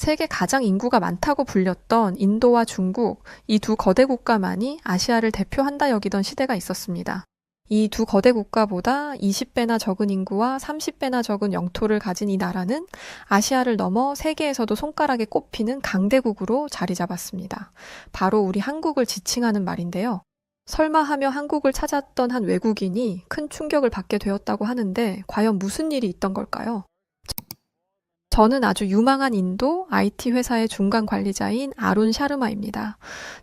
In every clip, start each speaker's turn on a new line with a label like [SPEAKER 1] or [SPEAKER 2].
[SPEAKER 1] 세계 가장 인구가 많다고 불렸던 인도와 중국, 이 두 거대 국가만이 아시아를 대표한다 여기던 시대가 있었습니다. 이 두 거대 국가보다 20배나 적은 인구와 30배나 적은 영토를 가진 이 나라는 아시아를 넘어 세계에서도 손가락에 꼽히는 강대국으로 자리 잡았습니다. 바로 우리 한국을 지칭하는 말인데요. 설마 하며 한국을 찾았던 한 외국인이 큰 충격을 받게 되었다고 하는데 과연 무슨 일이 있던 걸까요? 저는 아주 유망한 인도 IT 회사의 중간 관리자인 아룬 샤르마입니다.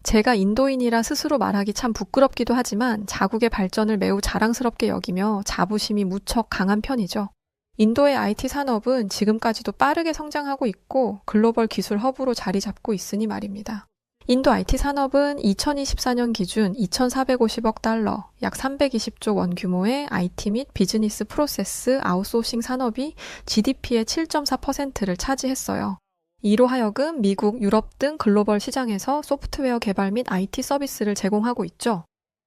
[SPEAKER 1] 제가 인도인이라 스스로 말하기 참 부끄럽기도 하지만 자국의 발전을 매우 자랑스럽게 여기며 자부심이 무척 강한 편이죠. 인도의 IT 산업은 지금까지도 빠르게 성장하고 있고 글로벌 기술 허브로 자리 잡고 있으니 말입니다. 인도 IT 산업은 2024년 기준 2,450억 달러, 약 320조 원 규모의 IT 및 비즈니스 프로세스 아웃소싱 산업이 GDP의 7.4%를 차지했어요. 이로 하여금 미국, 유럽 등 글로벌 시장에서 소프트웨어 개발 및 IT 서비스를 제공하고 있죠.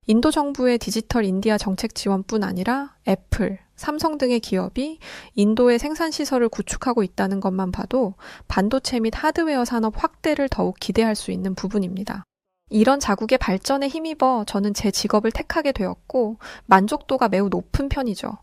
[SPEAKER 1] 인도 정부의 디지털 인디아 정책 지원뿐 아니라 애플, 삼성 등의 기업이 인도의 생산시설을 구축하고 있다는 것만 봐도 반도체 및 하드웨어 산업 확대를 더욱 기대할 수 있는 부분입니다. 이런 자국의 발전에 힘입어 저는 제 직업을 택하게 되었고 만족도가 매우 높은 편이죠.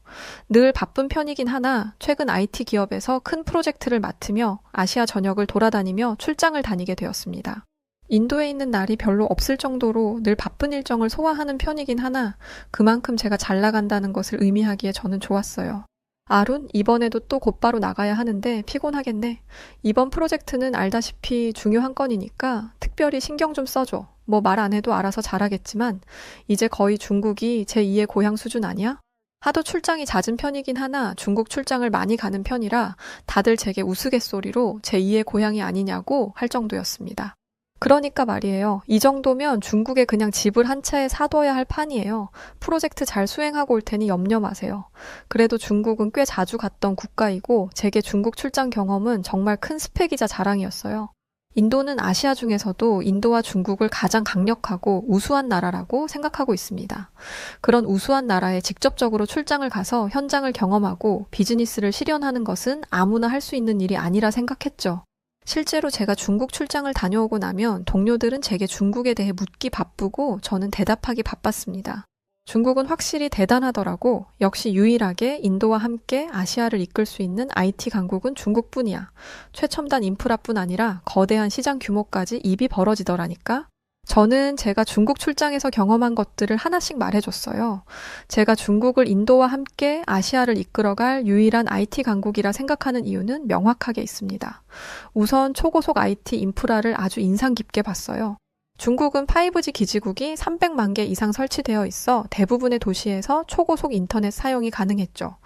[SPEAKER 1] 늘 바쁜 편이긴 하나 최근 IT 기업에서 큰 프로젝트를 맡으며 아시아 전역을 돌아다니며 출장을 다니게 되었습니다. 인도에 있는 날이 별로 없을 정도로 늘 바쁜 일정을 소화하는 편이긴 하나 그만큼 제가 잘 나간다는 것을 의미하기에 저는 좋았어요. 아룬, 이번에도 또 곧바로 나가야 하는데 피곤하겠네. 이번 프로젝트는 알다시피 중요한 건이니까 특별히 신경 좀 써줘. 뭐 말 안 해도 알아서 잘하겠지만 이제 거의 중국이 제2의 고향 수준 아니야? 하도 출장이 잦은 편이긴 하나 중국 출장을 많이 가는 편이라 다들 제게 우스갯소리로 제2의 고향이 아니냐고 할 정도였습니다. 그러니까 말이에요. 이 정도면 중국에 그냥 집을 한 채 사둬야 할 판이에요. 프로젝트 잘 수행하고 올 테니 염려 마세요. 그래도 중국은 꽤 자주 갔던 국가이고 제게 중국 출장 경험은 정말 큰 스펙이자 자랑이었어요. 인도는 아시아 중에서도 인도와 중국을 가장 강력하고 우수한 나라라고 생각하고 있습니다. 그런 우수한 나라에 직접적으로 출장을 가서 현장을 경험하고 비즈니스를 실현하는 것은 아무나 할 수 있는 일이 아니라 생각했죠. 실제로 제가 중국 출장을 다녀오고 나면 동료들은 제게 중국에 대해 묻기 바쁘고 저는 대답하기 바빴습니다. 중국은 확실히 대단하더라고. 역시 유일하게 인도와 함께 아시아를 이끌 수 있는 IT 강국은 중국뿐이야. 최첨단 인프라뿐 아니라 거대한 시장 규모까지 입이 벌어지더라니까. 저는 제가 중국 출장에서 경험한 것들을 하나씩 말해줬어요. 제가 중국을 인도와 함께 아시아를 이끌어갈 유일한 IT 강국이라 생각하는 이유는 명확하게 있습니다. 우선 초고속 IT 인프라를 아주 인상 깊게 봤어요. 중국은 5G 기지국이 300만 개 이상 설치되어 있어 대부분의 도시에서 초고속 인터넷 사용이 가능했죠.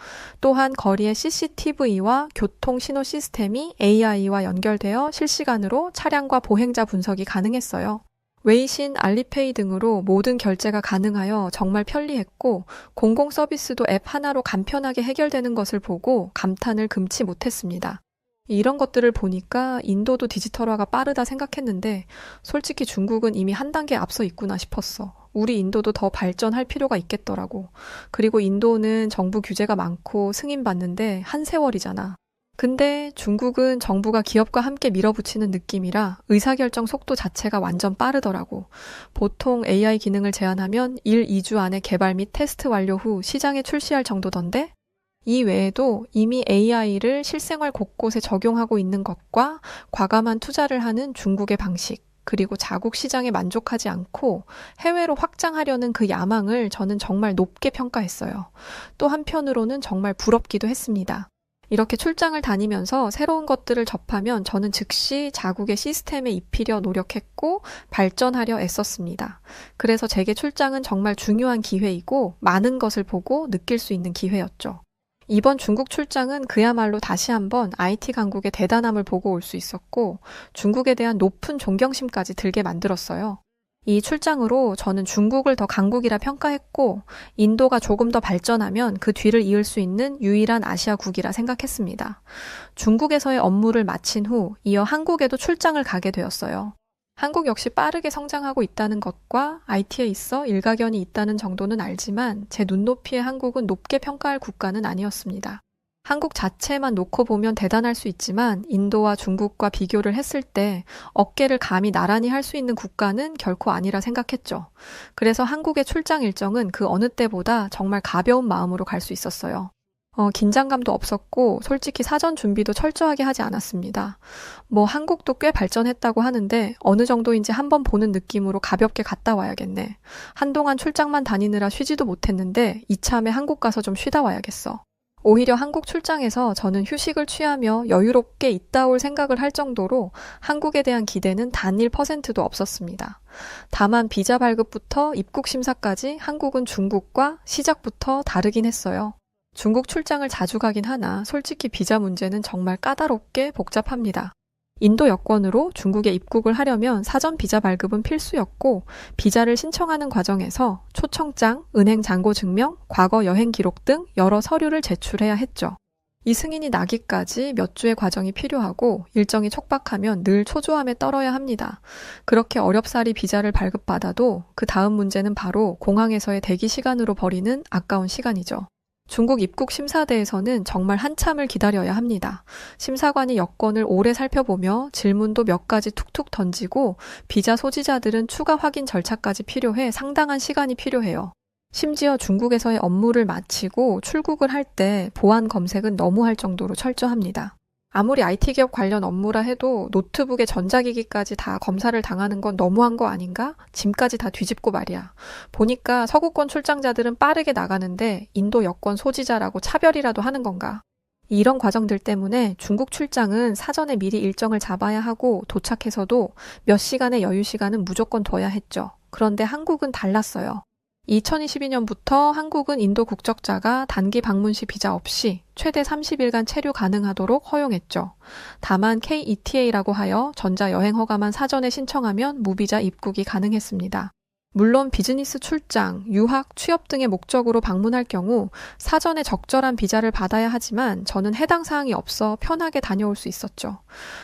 [SPEAKER 1] 또한 거리의 CCTV와 교통 신호 시스템이 AI와 연결되어 실시간으로 차량과 보행자 분석이 가능했어요. 웨이신, 알리페이 등으로 모든 결제가 가능하여 정말 편리했고 공공 서비스도 앱 하나로 간편하게 해결되는 것을 보고 감탄을 금치 못했습니다. 이런 것들을 보니까 인도도 디지털화가 빠르다 생각했는데 솔직히 중국은 이미 한 단계 앞서 있구나 싶었어. 우리 인도도 더 발전할 필요가 있겠더라고. 그리고 인도는 정부 규제가 많고 승인받는데 한 세월이잖아. 근데 중국은 정부가 기업과 함께 밀어붙이는 느낌이라 의사결정 속도 자체가 완전 빠르더라고. 보통 AI 기능을 제안하면 1, 2주 안에 개발 및 테스트 완료 후 시장에 출시할 정도던데? 이 외에도 이미 AI를 실생활 곳곳에 적용하고 있는 것과 과감한 투자를 하는 중국의 방식, 그리고 자국 시장에 만족하지 않고 해외로 확장하려는 그 야망을 저는 정말 높게 평가했어요. 또 한편으로는 정말 부럽기도 했습니다. 이렇게 출장을 다니면서 새로운 것들을 접하면 저는 즉시 자국의 시스템에 입히려 노력했고 발전하려 애썼습니다. 그래서 제게 출장은 정말 중요한 기회이고 많은 것을 보고 느낄 수 있는 기회였죠. 이번 중국 출장은 그야말로 다시 한번 IT 강국의 대단함을 보고 올 수 있었고 중국에 대한 높은 존경심까지 들게 만들었어요. 이 출장으로 저는 중국을 더 강국이라 평가했고 인도가 조금 더 발전하면 그 뒤를 이을 수 있는 유일한 아시아국이라 생각했습니다. 중국에서의 업무를 마친 후 이어 한국에도 출장을 가게 되었어요. 한국 역시 빠르게 성장하고 있다는 것과 IT에 있어 일가견이 있다는 정도는 알지만 제 눈높이의 한국은 높게 평가할 국가는 아니었습니다. 한국 자체만 놓고 보면 대단할 수 있지만 인도와 중국과 비교를 했을 때 어깨를 감히 나란히 할 수 있는 국가는 결코 아니라 생각했죠. 그래서 한국의 출장 일정은 그 어느 때보다 정말 가벼운 마음으로 갈 수 있었어요. 긴장감도 없었고 솔직히 사전 준비도 철저하게 하지 않았습니다. 한국도 꽤 발전했다고 하는데 어느 정도인지 한번 보는 느낌으로 가볍게 갔다 와야겠네. 한동안 출장만 다니느라 쉬지도 못했는데 이참에 한국 가서 좀 쉬다 와야겠어. 오히려 한국 출장에서 저는 휴식을 취하며 여유롭게 있다 올 생각을 할 정도로 한국에 대한 기대는 단 1%도 없었습니다. 다만 비자 발급부터 입국 심사까지 한국은 중국과 시작부터 다르긴 했어요. 중국 출장을 자주 가긴 하나 솔직히 비자 문제는 정말 까다롭게 복잡합니다. 인도 여권으로 중국에 입국을 하려면 사전 비자 발급은 필수였고 비자를 신청하는 과정에서 초청장, 은행 잔고 증명, 과거 여행 기록 등 여러 서류를 제출해야 했죠. 이 승인이 나기까지 몇 주의 과정이 필요하고 일정이 촉박하면 늘 초조함에 떨어야 합니다. 그렇게 어렵사리 비자를 발급받아도 그 다음 문제는 바로 공항에서의 대기 시간으로 버리는 아까운 시간이죠. 중국 입국 심사대에서는 정말 한참을 기다려야 합니다. 심사관이 여권을 오래 살펴보며 질문도 몇 가지 툭툭 던지고 비자 소지자들은 추가 확인 절차까지 필요해 상당한 시간이 필요해요. 심지어 중국에서의 업무를 마치고 출국을 할 때 보안 검색은 너무 할 정도로 철저합니다. 아무리 IT 기업 관련 업무라 해도 노트북에 전자기기까지 다 검사를 당하는 건 너무한 거 아닌가? 짐까지 다 뒤집고 말이야. 보니까 서구권 출장자들은 빠르게 나가는데 인도 여권 소지자라고 차별이라도 하는 건가? 이런 과정들 때문에 중국 출장은 사전에 미리 일정을 잡아야 하고 도착해서도 몇 시간의 여유 시간은 무조건 둬야 했죠. 그런데 한국은 달랐어요. 2022년부터 한국은 인도 국적자가 단기 방문 시 비자 없이 최대 30일간 체류 가능하도록 허용했죠. 다만 KETA라고 하여 전자여행허가만 사전에 신청하면 무비자 입국이 가능했습니다. 물론 비즈니스 출장, 유학, 취업 등의 목적으로 방문할 경우 사전에 적절한 비자를 받아야 하지만 저는 해당 사항이 없어 편하게 다녀올 수 있었죠.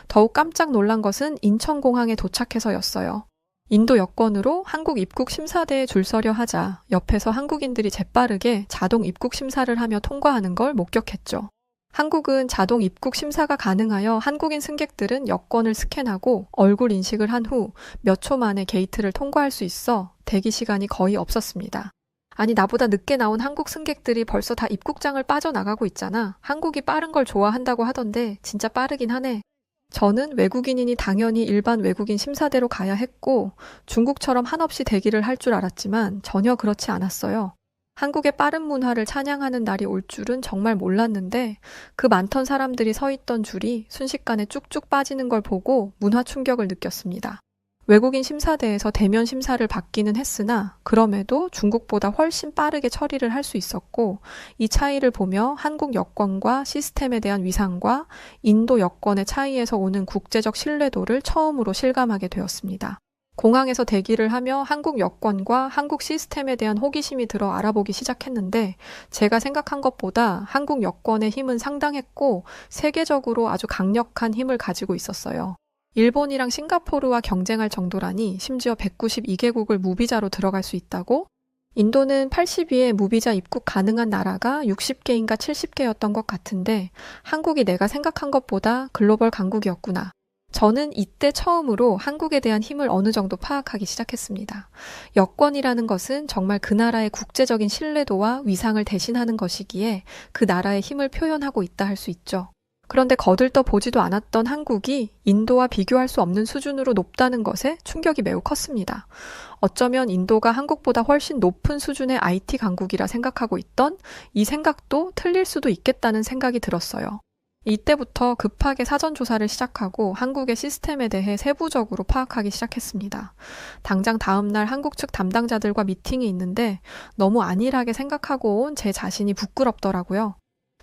[SPEAKER 1] 더욱 깜짝 놀란 것은 인천공항에 도착해서였어요. 인도 여권으로 한국 입국 심사대에 줄 서려 하자 옆에서 한국인들이 재빠르게 자동 입국 심사를 하며 통과하는 걸 목격했죠. 한국은 자동 입국 심사가 가능하여 한국인 승객들은 여권을 스캔하고 얼굴 인식을 한 후 몇 초 만에 게이트를 통과할 수 있어 대기 시간이 거의 없었습니다. 아니 나보다 늦게 나온 한국 승객들이 벌써 다 입국장을 빠져나가고 있잖아. 한국이 빠른 걸 좋아한다고 하던데 진짜 빠르긴 하네. 저는 외국인이니 당연히 일반 외국인 심사대로 가야 했고 중국처럼 한없이 대기를 할 줄 알았지만 전혀 그렇지 않았어요. 한국의 빠른 문화를 찬양하는 날이 올 줄은 정말 몰랐는데 그 많던 사람들이 서 있던 줄이 순식간에 쭉쭉 빠지는 걸 보고 문화 충격을 느꼈습니다. 외국인 심사대에서 대면 심사를 받기는 했으나 그럼에도 중국보다 훨씬 빠르게 처리를 할 수 있었고 이 차이를 보며 한국 여권과 시스템에 대한 위상과 인도 여권의 차이에서 오는 국제적 신뢰도를 처음으로 실감하게 되었습니다. 공항에서 대기를 하며 한국 여권과 한국 시스템에 대한 호기심이 들어 알아보기 시작했는데 제가 생각한 것보다 한국 여권의 힘은 상당했고 세계적으로 아주 강력한 힘을 가지고 있었어요. 일본이랑 싱가포르와 경쟁할 정도라니 심지어 192개국을 무비자로 들어갈 수 있다고? 인도는 82에 무비자 입국 가능한 나라가 60개인가 70개였던 것 같은데 한국이 내가 생각한 것보다 글로벌 강국이었구나. 저는 이때 처음으로 한국에 대한 힘을 어느 정도 파악하기 시작했습니다. 여권이라는 것은 정말 그 나라의 국제적인 신뢰도와 위상을 대신하는 것이기에 그 나라의 힘을 표현하고 있다 할 수 있죠. 그런데 거들떠 보지도 않았던 한국이 인도와 비교할 수 없는 수준으로 높다는 것에 충격이 매우 컸습니다. 어쩌면 인도가 한국보다 훨씬 높은 수준의 IT 강국이라 생각하고 있던 이 생각도 틀릴 수도 있겠다는 생각이 들었어요. 이때부터 급하게 사전조사를 시작하고 한국의 시스템에 대해 세부적으로 파악하기 시작했습니다. 당장 다음날 한국 측 담당자들과 미팅이 있는데 너무 안일하게 생각하고 온 제 자신이 부끄럽더라고요.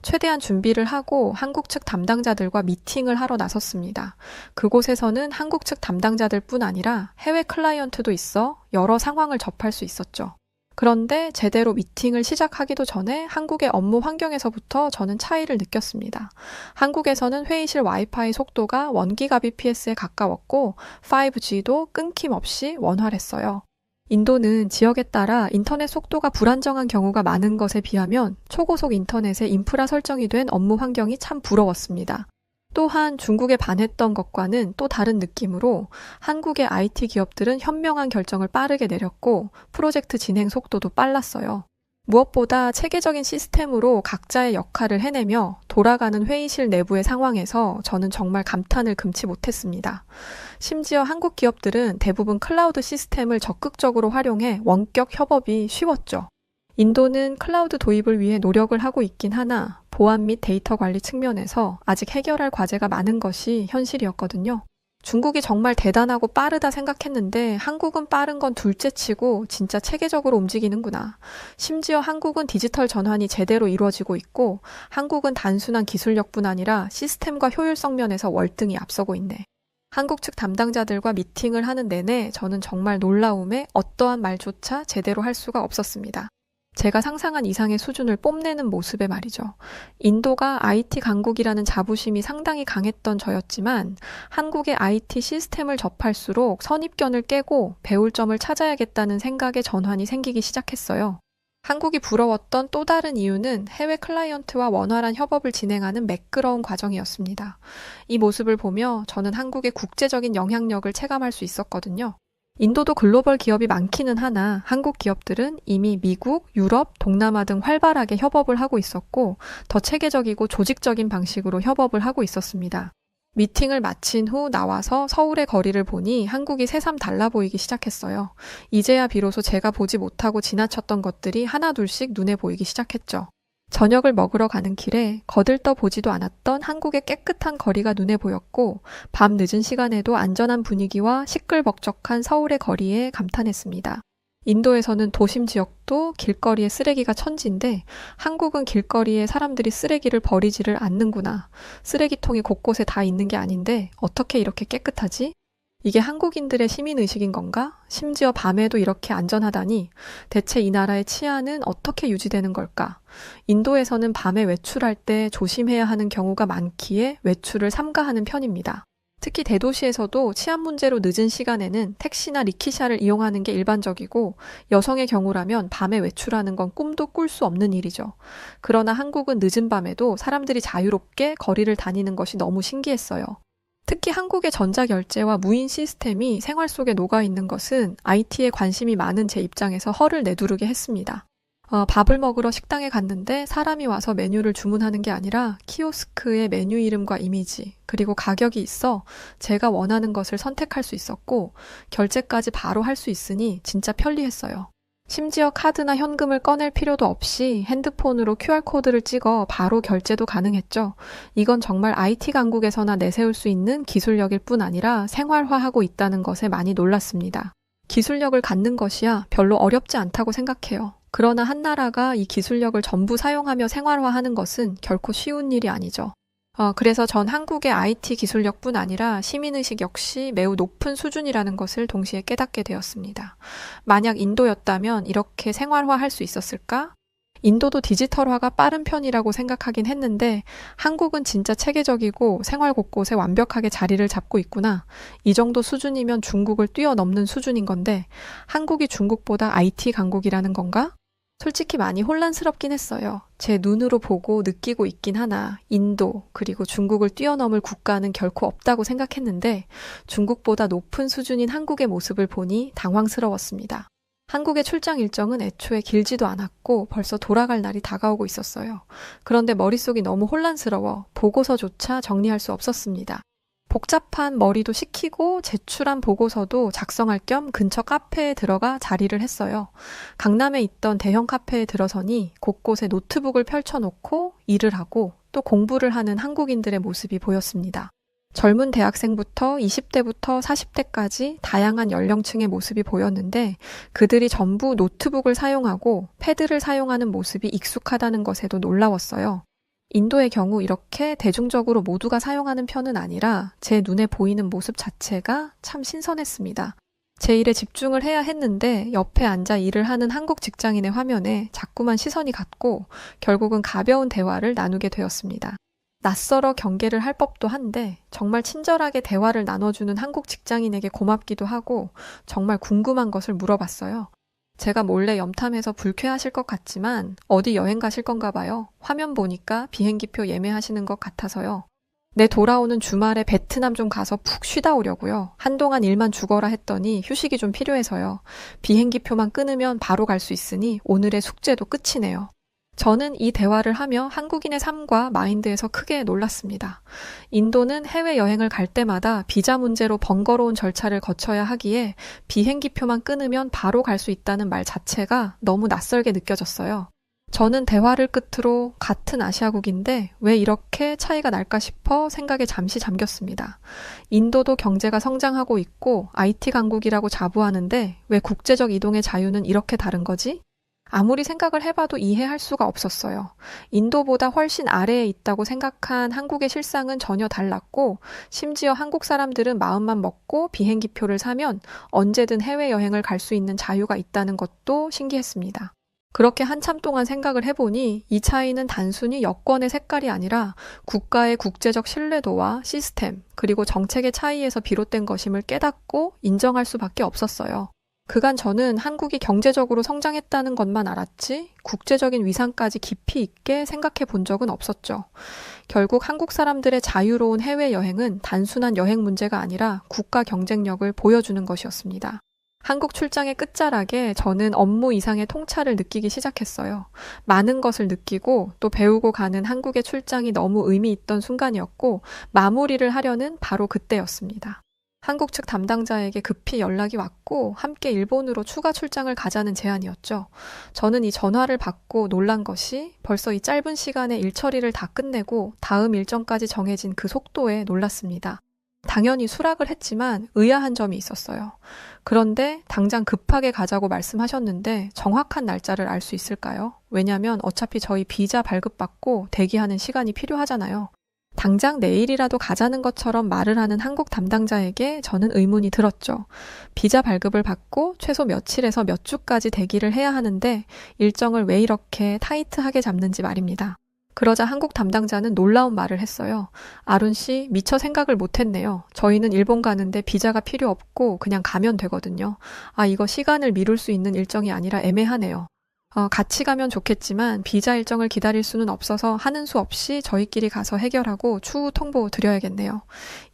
[SPEAKER 1] 최대한 준비를 하고 한국 측 담당자들과 미팅을 하러 나섰습니다. 그곳에서는 한국 측 담당자들뿐 아니라 해외 클라이언트도 있어 여러 상황을 접할 수 있었죠. 그런데 제대로 미팅을 시작하기도 전에 한국의 업무 환경에서부터 저는 차이를 느꼈습니다. 한국에서는 회의실 와이파이 속도가 1GBps에 가까웠고 5G도 끊김없이 원활했어요. 인도는 지역에 따라 인터넷 속도가 불안정한 경우가 많은 것에 비하면 초고속 인터넷의 인프라 설정이 된 업무 환경이 참 부러웠습니다. 또한 중국에 반했던 것과는 또 다른 느낌으로 한국의 IT 기업들은 현명한 결정을 빠르게 내렸고 프로젝트 진행 속도도 빨랐어요. 무엇보다 체계적인 시스템으로 각자의 역할을 해내며 돌아가는 회의실 내부의 상황에서 저는 정말 감탄을 금치 못했습니다. 심지어 한국 기업들은 대부분 클라우드 시스템을 적극적으로 활용해 원격 협업이 쉬웠죠. 인도는 클라우드 도입을 위해 노력을 하고 있긴 하나 보안 및 데이터 관리 측면에서 아직 해결할 과제가 많은 것이 현실이었거든요. 중국이 정말 대단하고 빠르다 생각했는데 한국은 빠른 건 둘째치고 진짜 체계적으로 움직이는구나. 심지어 한국은 디지털 전환이 제대로 이루어지고 있고 한국은 단순한 기술력뿐 아니라 시스템과 효율성 면에서 월등히 앞서고 있네. 한국 측 담당자들과 미팅을 하는 내내 저는 정말 놀라움에 어떠한 말조차 제대로 할 수가 없었습니다. 제가 상상한 이상의 수준을 뽐내는 모습에 말이죠. 인도가 IT 강국이라는 자부심이 상당히 강했던 저였지만 한국의 IT 시스템을 접할수록 선입견을 깨고 배울 점을 찾아야겠다는 생각에 전환이 생기기 시작했어요. 한국이 부러웠던 또 다른 이유는 해외 클라이언트와 원활한 협업을 진행하는 매끄러운 과정이었습니다. 이 모습을 보며 저는 한국의 국제적인 영향력을 체감할 수 있었거든요. 인도도 글로벌 기업이 많기는 하나 한국 기업들은 이미 미국, 유럽, 동남아 등 활발하게 협업을 하고 있었고 더 체계적이고 조직적인 방식으로 협업을 하고 있었습니다. 미팅을 마친 후 나와서 서울의 거리를 보니 한국이 새삼 달라 보이기 시작했어요. 이제야 비로소 제가 보지 못하고 지나쳤던 것들이 하나둘씩 눈에 보이기 시작했죠. 저녁을 먹으러 가는 길에 거들떠 보지도 않았던 한국의 깨끗한 거리가 눈에 보였고 밤 늦은 시간에도 안전한 분위기와 시끌벅적한 서울의 거리에 감탄했습니다. 인도에서는 도심 지역도 길거리에 쓰레기가 천지인데 한국은 길거리에 사람들이 쓰레기를 버리지를 않는구나. 쓰레기통이 곳곳에 다 있는 게 아닌데 어떻게 이렇게 깨끗하지? 이게 한국인들의 시민의식인 건가? 심지어 밤에도 이렇게 안전하다니 대체 이 나라의 치안은 어떻게 유지되는 걸까? 인도에서는 밤에 외출할 때 조심해야 하는 경우가 많기에 외출을 삼가하는 편입니다. 특히 대도시에서도 치안 문제로 늦은 시간에는 택시나 리키샤를 이용하는 게 일반적이고 여성의 경우라면 밤에 외출하는 건 꿈도 꿀 수 없는 일이죠. 그러나 한국은 늦은 밤에도 사람들이 자유롭게 거리를 다니는 것이 너무 신기했어요. 특히 한국의 전자결제와 무인 시스템이 생활 속에 녹아있는 것은 IT에 관심이 많은 제 입장에서 허를 내두르게 했습니다. 밥을 먹으러 식당에 갔는데 사람이 와서 메뉴를 주문하는 게 아니라 키오스크의 메뉴 이름과 이미지, 그리고 가격이 있어 제가 원하는 것을 선택할 수 있었고 결제까지 바로 할 수 있으니 진짜 편리했어요. 심지어 카드나 현금을 꺼낼 필요도 없이 핸드폰으로 QR코드를 찍어 바로 결제도 가능했죠. 이건 정말 IT 강국에서나 내세울 수 있는 기술력일 뿐 아니라 생활화하고 있다는 것에 많이 놀랐습니다. 기술력을 갖는 것이야 별로 어렵지 않다고 생각해요. 그러나 한 나라가 이 기술력을 전부 사용하며 생활화하는 것은 결코 쉬운 일이 아니죠. 그래서 전 한국의 IT 기술력뿐 아니라 시민의식 역시 매우 높은 수준이라는 것을 동시에 깨닫게 되었습니다. 만약 인도였다면 이렇게 생활화할 수 있었을까? 인도도 디지털화가 빠른 편이라고 생각하긴 했는데 한국은 진짜 체계적이고 생활 곳곳에 완벽하게 자리를 잡고 있구나. 이 정도 수준이면 중국을 뛰어넘는 수준인 건데 한국이 중국보다 IT 강국이라는 건가? 솔직히 많이 혼란스럽긴 했어요. 제 눈으로 보고 느끼고 있긴 하나 인도 그리고 중국을 뛰어넘을 국가는 결코 없다고 생각했는데 중국보다 높은 수준인 한국의 모습을 보니 당황스러웠습니다. 한국의 출장 일정은 애초에 길지도 않았고 벌써 돌아갈 날이 다가오고 있었어요. 그런데 머릿속이 너무 혼란스러워 보고서조차 정리할 수 없었습니다. 복잡한 머리도 식히고 제출한 보고서도 작성할 겸 근처 카페에 들어가 자리를 했어요. 강남에 있던 대형 카페에 들어서니 곳곳에 노트북을 펼쳐놓고 일을 하고 또 공부를 하는 한국인들의 모습이 보였습니다. 젊은 대학생부터 20대부터 40대까지 다양한 연령층의 모습이 보였는데 그들이 전부 노트북을 사용하고 패드를 사용하는 모습이 익숙하다는 것에도 놀라웠어요. 인도의 경우 이렇게 대중적으로 모두가 사용하는 편은 아니라 제 눈에 보이는 모습 자체가 참 신선했습니다. 제 일에 집중을 해야 했는데 옆에 앉아 일을 하는 한국 직장인의 화면에 자꾸만 시선이 갔고 결국은 가벼운 대화를 나누게 되었습니다. 낯설어 경계를 할 법도 한데 정말 친절하게 대화를 나눠주는 한국 직장인에게 고맙기도 하고 정말 궁금한 것을 물어봤어요. 제가 몰래 염탐해서 불쾌하실 것 같지만 어디 여행 가실 건가 봐요. 화면 보니까 비행기표 예매하시는 것 같아서요. 네, 돌아오는 주말에 베트남 좀 가서 푹 쉬다 오려고요. 한동안 일만 죽어라 했더니 휴식이 좀 필요해서요. 비행기표만 끊으면 바로 갈 수 있으니 오늘의 숙제도 끝이네요. 저는 이 대화를 하며 한국인의 삶과 마인드에서 크게 놀랐습니다. 인도는 해외여행을 갈 때마다 비자 문제로 번거로운 절차를 거쳐야 하기에 비행기표만 끊으면 바로 갈 수 있다는 말 자체가 너무 낯설게 느껴졌어요. 저는 대화를 끝으로 같은 아시아국인데 왜 이렇게 차이가 날까 싶어 생각에 잠시 잠겼습니다. 인도도 경제가 성장하고 있고 IT 강국이라고 자부하는데 왜 국제적 이동의 자유는 이렇게 다른 거지? 아무리 생각을 해봐도 이해할 수가 없었어요. 인도보다 훨씬 아래에 있다고 생각한 한국의 실상은 전혀 달랐고 심지어 한국 사람들은 마음만 먹고 비행기표를 사면 언제든 해외여행을 갈 수 있는 자유가 있다는 것도 신기했습니다. 그렇게 한참 동안 생각을 해보니 이 차이는 단순히 여권의 색깔이 아니라 국가의 국제적 신뢰도와 시스템 그리고 정책의 차이에서 비롯된 것임을 깨닫고 인정할 수밖에 없었어요. 그간 저는 한국이 경제적으로 성장했다는 것만 알았지 국제적인 위상까지 깊이 있게 생각해 본 적은 없었죠. 결국 한국 사람들의 자유로운 해외여행은 단순한 여행 문제가 아니라 국가 경쟁력을 보여주는 것이었습니다. 한국 출장의 끝자락에 저는 업무 이상의 통찰을 느끼기 시작했어요. 많은 것을 느끼고 또 배우고 가는 한국의 출장이 너무 의미 있던 순간이었고 마무리를 하려는 바로 그때였습니다. 한국 측 담당자에게 급히 연락이 왔고 함께 일본으로 추가 출장을 가자는 제안이었죠. 저는 이 전화를 받고 놀란 것이 벌써 이 짧은 시간에 일 처리를 다 끝내고 다음 일정까지 정해진 그 속도에 놀랐습니다. 당연히 수락을 했지만 의아한 점이 있었어요. 그런데 당장 급하게 가자고 말씀하셨는데 정확한 날짜를 알 수 있을까요? 왜냐면 어차피 저희 비자 발급받고 대기하는 시간이 필요하잖아요. 당장 내일이라도 가자는 것처럼 말을 하는 한국 담당자에게 저는 의문이 들었죠. 비자 발급을 받고 최소 며칠에서 몇 주까지 대기를 해야 하는데 일정을 왜 이렇게 타이트하게 잡는지 말입니다. 그러자 한국 담당자는 놀라운 말을 했어요. 아룬 씨, 미처 생각을 못했네요. 저희는 일본 가는데 비자가 필요 없고 그냥 가면 되거든요. 이거 시간을 미룰 수 있는 일정이 아니라 애매하네요. 같이 가면 좋겠지만 비자 일정을 기다릴 수는 없어서 하는 수 없이 저희끼리 가서 해결하고 추후 통보 드려야겠네요.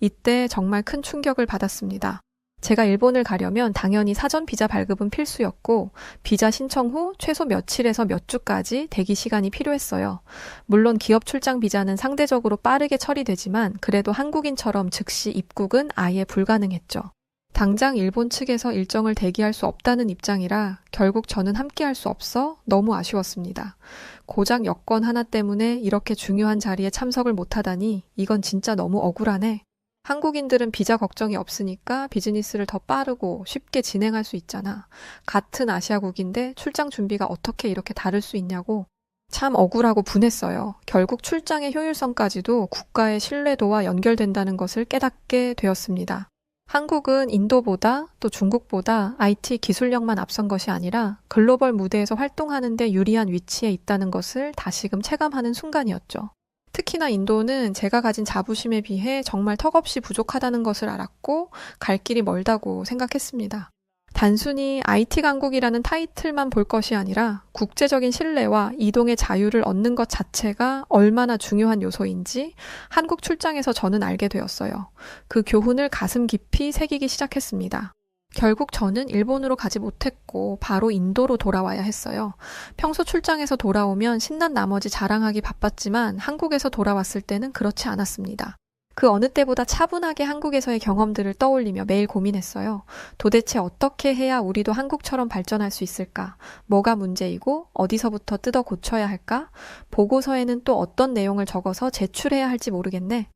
[SPEAKER 1] 이때 정말 큰 충격을 받았습니다. 제가 일본을 가려면 당연히 사전 비자 발급은 필수였고 비자 신청 후 최소 며칠에서 몇 주까지 대기 시간이 필요했어요. 물론 기업 출장 비자는 상대적으로 빠르게 처리되지만 그래도 한국인처럼 즉시 입국은 아예 불가능했죠. 당장 일본 측에서 일정을 대기할 수 없다는 입장이라 결국 저는 함께할 수 없어 너무 아쉬웠습니다. 고작 여권 하나 때문에 이렇게 중요한 자리에 참석을 못하다니 이건 진짜 너무 억울하네. 한국인들은 비자 걱정이 없으니까 비즈니스를 더 빠르고 쉽게 진행할 수 있잖아. 같은 아시아국인데 출장 준비가 어떻게 이렇게 다를 수 있냐고. 참 억울하고 분했어요. 결국 출장의 효율성까지도 국가의 신뢰도와 연결된다는 것을 깨닫게 되었습니다. 한국은 인도보다 또 중국보다 IT 기술력만 앞선 것이 아니라 글로벌 무대에서 활동하는 데 유리한 위치에 있다는 것을 다시금 체감하는 순간이었죠. 특히나 인도는 제가 가진 자부심에 비해 정말 턱없이 부족하다는 것을 알았고 갈 길이 멀다고 생각했습니다. 단순히 IT 강국이라는 타이틀만 볼 것이 아니라 국제적인 신뢰와 이동의 자유를 얻는 것 자체가 얼마나 중요한 요소인지 한국 출장에서 저는 알게 되었어요. 그 교훈을 가슴 깊이 새기기 시작했습니다. 결국 저는 일본으로 가지 못했고 바로 인도로 돌아와야 했어요. 평소 출장에서 돌아오면 신난 나머지 자랑하기 바빴지만 한국에서 돌아왔을 때는 그렇지 않았습니다. 그 어느 때보다 차분하게 한국에서의 경험들을 떠올리며 매일 고민했어요. 도대체 어떻게 해야 우리도 한국처럼 발전할 수 있을까? 뭐가 문제이고 어디서부터 뜯어 고쳐야 할까? 보고서에는 또 어떤 내용을 적어서 제출해야 할지 모르겠네.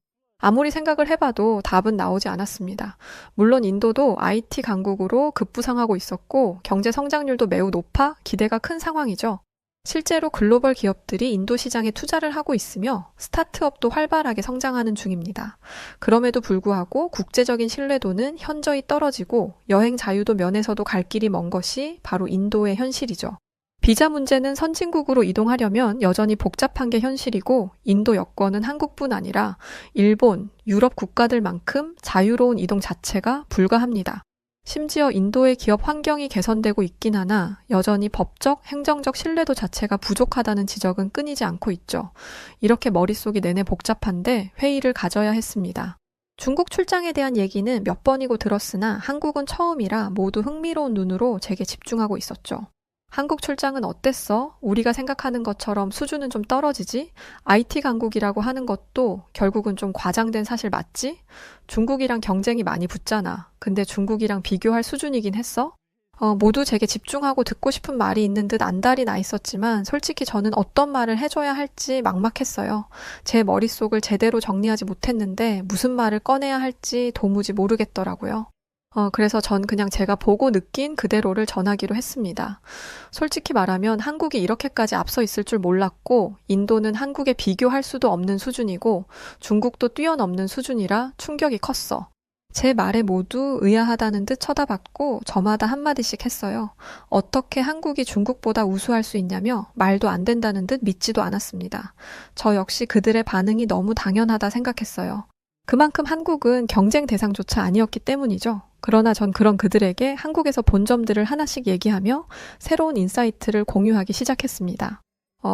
[SPEAKER 1] 아무리 생각을 해봐도 답은 나오지 않았습니다. 물론 인도도 IT 강국으로 급부상하고 있었고 경제 성장률도 매우 높아 기대가 큰 상황이죠. 실제로 글로벌 기업들이 인도 시장에 투자를 하고 있으며 스타트업도 활발하게 성장하는 중입니다. 그럼에도 불구하고 국제적인 신뢰도는 현저히 떨어지고 여행 자유도 면에서도 갈 길이 먼 것이 바로 인도의 현실이죠. 비자 문제는 선진국으로 이동하려면 여전히 복잡한 게 현실이고 인도 여권은 한국뿐 아니라 일본, 유럽 국가들만큼 자유로운 이동 자체가 불가합니다. 심지어 인도의 기업 환경이 개선되고 있긴 하나 여전히 법적, 행정적 신뢰도 자체가 부족하다는 지적은 끊이지 않고 있죠. 이렇게 머릿속이 내내 복잡한데 회의를 가져야 했습니다. 중국 출장에 대한 얘기는 몇 번이고 들었으나 한국은 처음이라 모두 흥미로운 눈으로 제게 집중하고 있었죠. 한국 출장은 어땠어? 우리가 생각하는 것처럼 수준은 좀 떨어지지? IT 강국이라고 하는 것도 결국은 좀 과장된 사실 맞지? 중국이랑 경쟁이 많이 붙잖아. 근데 중국이랑 비교할 수준이긴 했어? 모두 제게 집중하고 듣고 싶은 말이 있는 듯 안달이 나 있었지만 솔직히 저는 어떤 말을 해줘야 할지 막막했어요. 제 머릿속을 제대로 정리하지 못했는데 무슨 말을 꺼내야 할지 도무지 모르겠더라고요. 그래서 전 그냥 제가 보고 느낀 그대로를 전하기로 했습니다. 솔직히 말하면 한국이 이렇게까지 앞서 있을 줄 몰랐고 인도는 한국에 비교할 수도 없는 수준이고 중국도 뛰어넘는 수준이라 충격이 컸어. 제 말에 모두 의아하다는 듯 쳐다봤고 저마다 한마디씩 했어요. 어떻게 한국이 중국보다 우수할 수 있냐며 말도 안 된다는 듯 믿지도 않았습니다. 저 역시 그들의 반응이 너무 당연하다 생각했어요. 그만큼 한국은 경쟁 대상조차 아니었기 때문이죠. 그러나 전 그런 그들에게 한국에서 본 점들을 하나씩 얘기하며 새로운 인사이트를 공유하기 시작했습니다.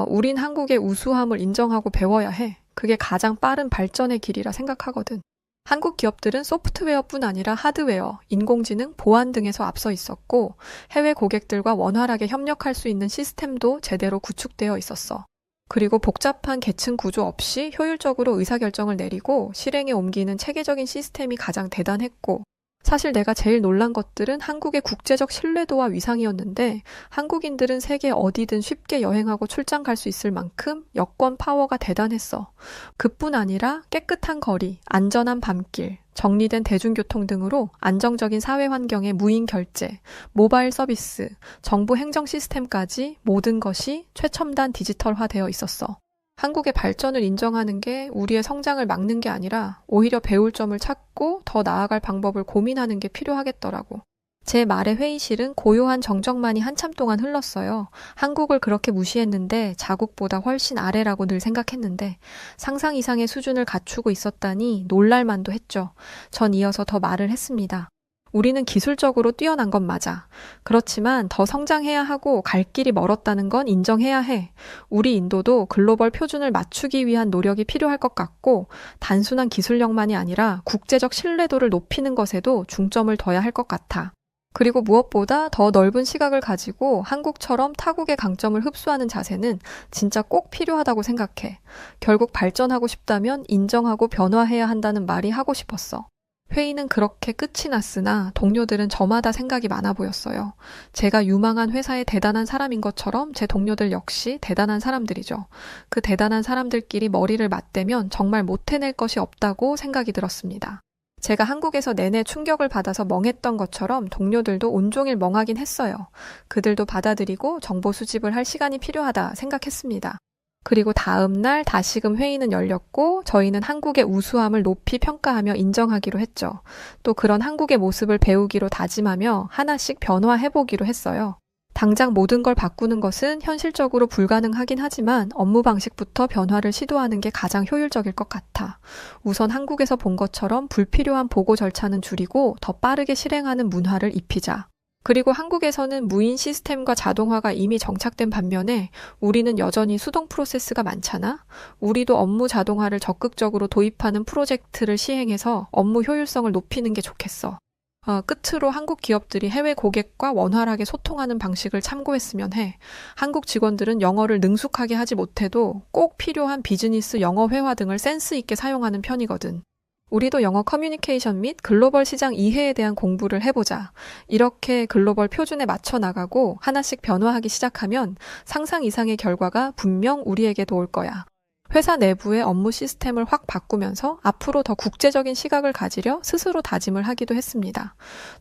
[SPEAKER 1] 우린 한국의 우수함을 인정하고 배워야 해. 그게 가장 빠른 발전의 길이라 생각하거든. 한국 기업들은 소프트웨어뿐 아니라 하드웨어, 인공지능, 보안 등에서 앞서 있었고 해외 고객들과 원활하게 협력할 수 있는 시스템도 제대로 구축되어 있었어. 그리고 복잡한 계층 구조 없이 효율적으로 의사결정을 내리고 실행에 옮기는 체계적인 시스템이 가장 대단했고 사실 내가 제일 놀란 것들은 한국의 국제적 신뢰도와 위상이었는데 한국인들은 세계 어디든 쉽게 여행하고 출장 갈 수 있을 만큼 여권 파워가 대단했어. 그뿐 아니라 깨끗한 거리, 안전한 밤길, 정리된 대중교통 등으로 안정적인 사회 환경의 무인 결제, 모바일 서비스, 정부 행정 시스템까지 모든 것이 최첨단 디지털화되어 있었어. 한국의 발전을 인정하는 게 우리의 성장을 막는 게 아니라 오히려 배울 점을 찾고 더 나아갈 방법을 고민하는 게 필요하겠더라고. 제 말의 회의실은 고요한 정적만이 한참 동안 흘렀어요. 한국을 그렇게 무시했는데 자국보다 훨씬 아래라고 늘 생각했는데 상상 이상의 수준을 갖추고 있었다니 놀랄만도 했죠. 전 이어서 더 말을 했습니다. 우리는 기술적으로 뛰어난 건 맞아. 그렇지만 더 성장해야 하고 갈 길이 멀었다는 건 인정해야 해. 우리 인도도 글로벌 표준을 맞추기 위한 노력이 필요할 것 같고 단순한 기술력만이 아니라 국제적 신뢰도를 높이는 것에도 중점을 둬야 할 것 같아. 그리고 무엇보다 더 넓은 시각을 가지고 한국처럼 타국의 강점을 흡수하는 자세는 진짜 꼭 필요하다고 생각해. 결국 발전하고 싶다면 인정하고 변화해야 한다는 말이 하고 싶었어. 회의는 그렇게 끝이 났으나 동료들은 저마다 생각이 많아 보였어요. 제가 유망한 회사의 대단한 사람인 것처럼 제 동료들 역시 대단한 사람들이죠. 그 대단한 사람들끼리 머리를 맞대면 정말 못 해낼 것이 없다고 생각이 들었습니다. 제가 한국에서 내내 충격을 받아서 멍했던 것처럼 동료들도 온종일 멍하긴 했어요. 그들도 받아들이고 정보 수집을 할 시간이 필요하다 생각했습니다. 그리고 다음 날 다시금 회의는 열렸고 저희는 한국의 우수함을 높이 평가하며 인정하기로 했죠. 또 그런 한국의 모습을 배우기로 다짐하며 하나씩 변화해보기로 했어요. 당장 모든 걸 바꾸는 것은 현실적으로 불가능하긴 하지만 업무 방식부터 변화를 시도하는 게 가장 효율적일 것 같아. 우선 한국에서 본 것처럼 불필요한 보고 절차는 줄이고 더 빠르게 실행하는 문화를 입히자. 그리고 한국에서는 무인 시스템과 자동화가 이미 정착된 반면에 우리는 여전히 수동 프로세스가 많잖아? 우리도 업무 자동화를 적극적으로 도입하는 프로젝트를 시행해서 업무 효율성을 높이는 게 좋겠어. 끝으로 한국 기업들이 해외 고객과 원활하게 소통하는 방식을 참고했으면 해. 한국 직원들은 영어를 능숙하게 하지 못해도 꼭 필요한 비즈니스 영어 회화 등을 센스 있게 사용하는 편이거든. 우리도 영어 커뮤니케이션 및 글로벌 시장 이해에 대한 공부를 해보자. 이렇게 글로벌 표준에 맞춰 나가고 하나씩 변화하기 시작하면 상상 이상의 결과가 분명 우리에게도 올 거야. 회사 내부의 업무 시스템을 확 바꾸면서 앞으로 더 국제적인 시각을 가지려 스스로 다짐을 하기도 했습니다.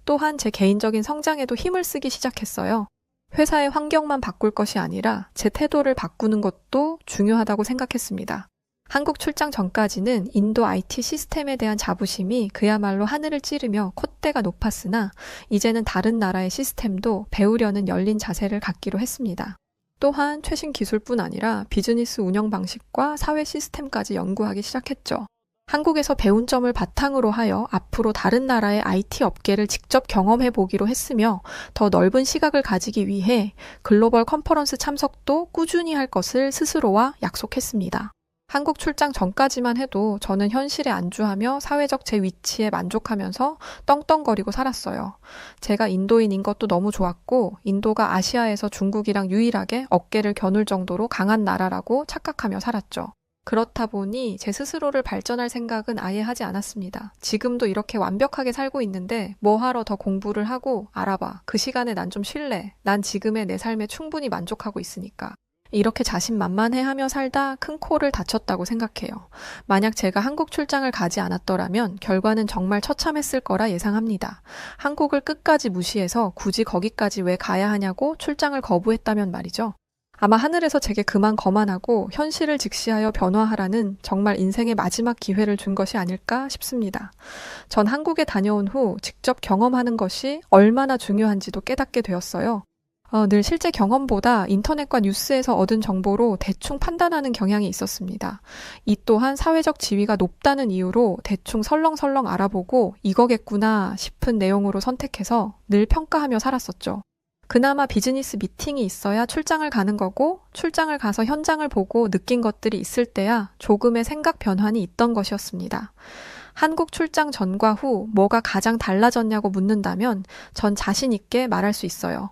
[SPEAKER 1] 또한 제 개인적인 성장에도 힘을 쓰기 시작했어요. 회사의 환경만 바꿀 것이 아니라 제 태도를 바꾸는 것도 중요하다고 생각했습니다. 한국 출장 전까지는 인도 IT 시스템에 대한 자부심이 그야말로 하늘을 찌르며 콧대가 높았으나 이제는 다른 나라의 시스템도 배우려는 열린 자세를 갖기로 했습니다. 또한 최신 기술뿐 아니라 비즈니스 운영 방식과 사회 시스템까지 연구하기 시작했죠. 한국에서 배운 점을 바탕으로 하여 앞으로 다른 나라의 IT 업계를 직접 경험해 보기로 했으며 더 넓은 시각을 가지기 위해 글로벌 컨퍼런스 참석도 꾸준히 할 것을 스스로와 약속했습니다. 한국 출장 전까지만 해도 저는 현실에 안주하며 사회적 제 위치에 만족하면서 떵떵거리고 살았어요. 제가 인도인인 것도 너무 좋았고 인도가 아시아에서 중국이랑 유일하게 어깨를 겨눌 정도로 강한 나라라고 착각하며 살았죠. 그렇다 보니 제 스스로를 발전할 생각은 아예 하지 않았습니다. 지금도 이렇게 완벽하게 살고 있는데 뭐하러 더 공부를 하고 알아봐. 그 시간에 난 좀 쉴래. 난 지금의 내 삶에 충분히 만족하고 있으니까. 이렇게 자신만만해하며 살다 큰 코를 다쳤다고 생각해요. 만약 제가 한국 출장을 가지 않았더라면 결과는 정말 처참했을 거라 예상합니다. 한국을 끝까지 무시해서 굳이 거기까지 왜 가야 하냐고 출장을 거부했다면 말이죠. 아마 하늘에서 제게 그만 거만하고 현실을 직시하여 변화하라는 정말 인생의 마지막 기회를 준 것이 아닐까 싶습니다. 전 한국에 다녀온 후 직접 경험하는 것이 얼마나 중요한지도 깨닫게 되었어요. 늘 실제 경험보다 인터넷과 뉴스에서 얻은 정보로 대충 판단하는 경향이 있었습니다. 이 또한 사회적 지위가 높다는 이유로 대충 설렁설렁 알아보고 이거겠구나 싶은 내용으로 선택해서 늘 평가하며 살았었죠. 그나마 비즈니스 미팅이 있어야 출장을 가는 거고 출장을 가서 현장을 보고 느낀 것들이 있을 때야 조금의 생각 변환이 있던 것이었습니다. 한국 출장 전과 후 뭐가 가장 달라졌냐고 묻는다면 전 자신 있게 말할 수 있어요.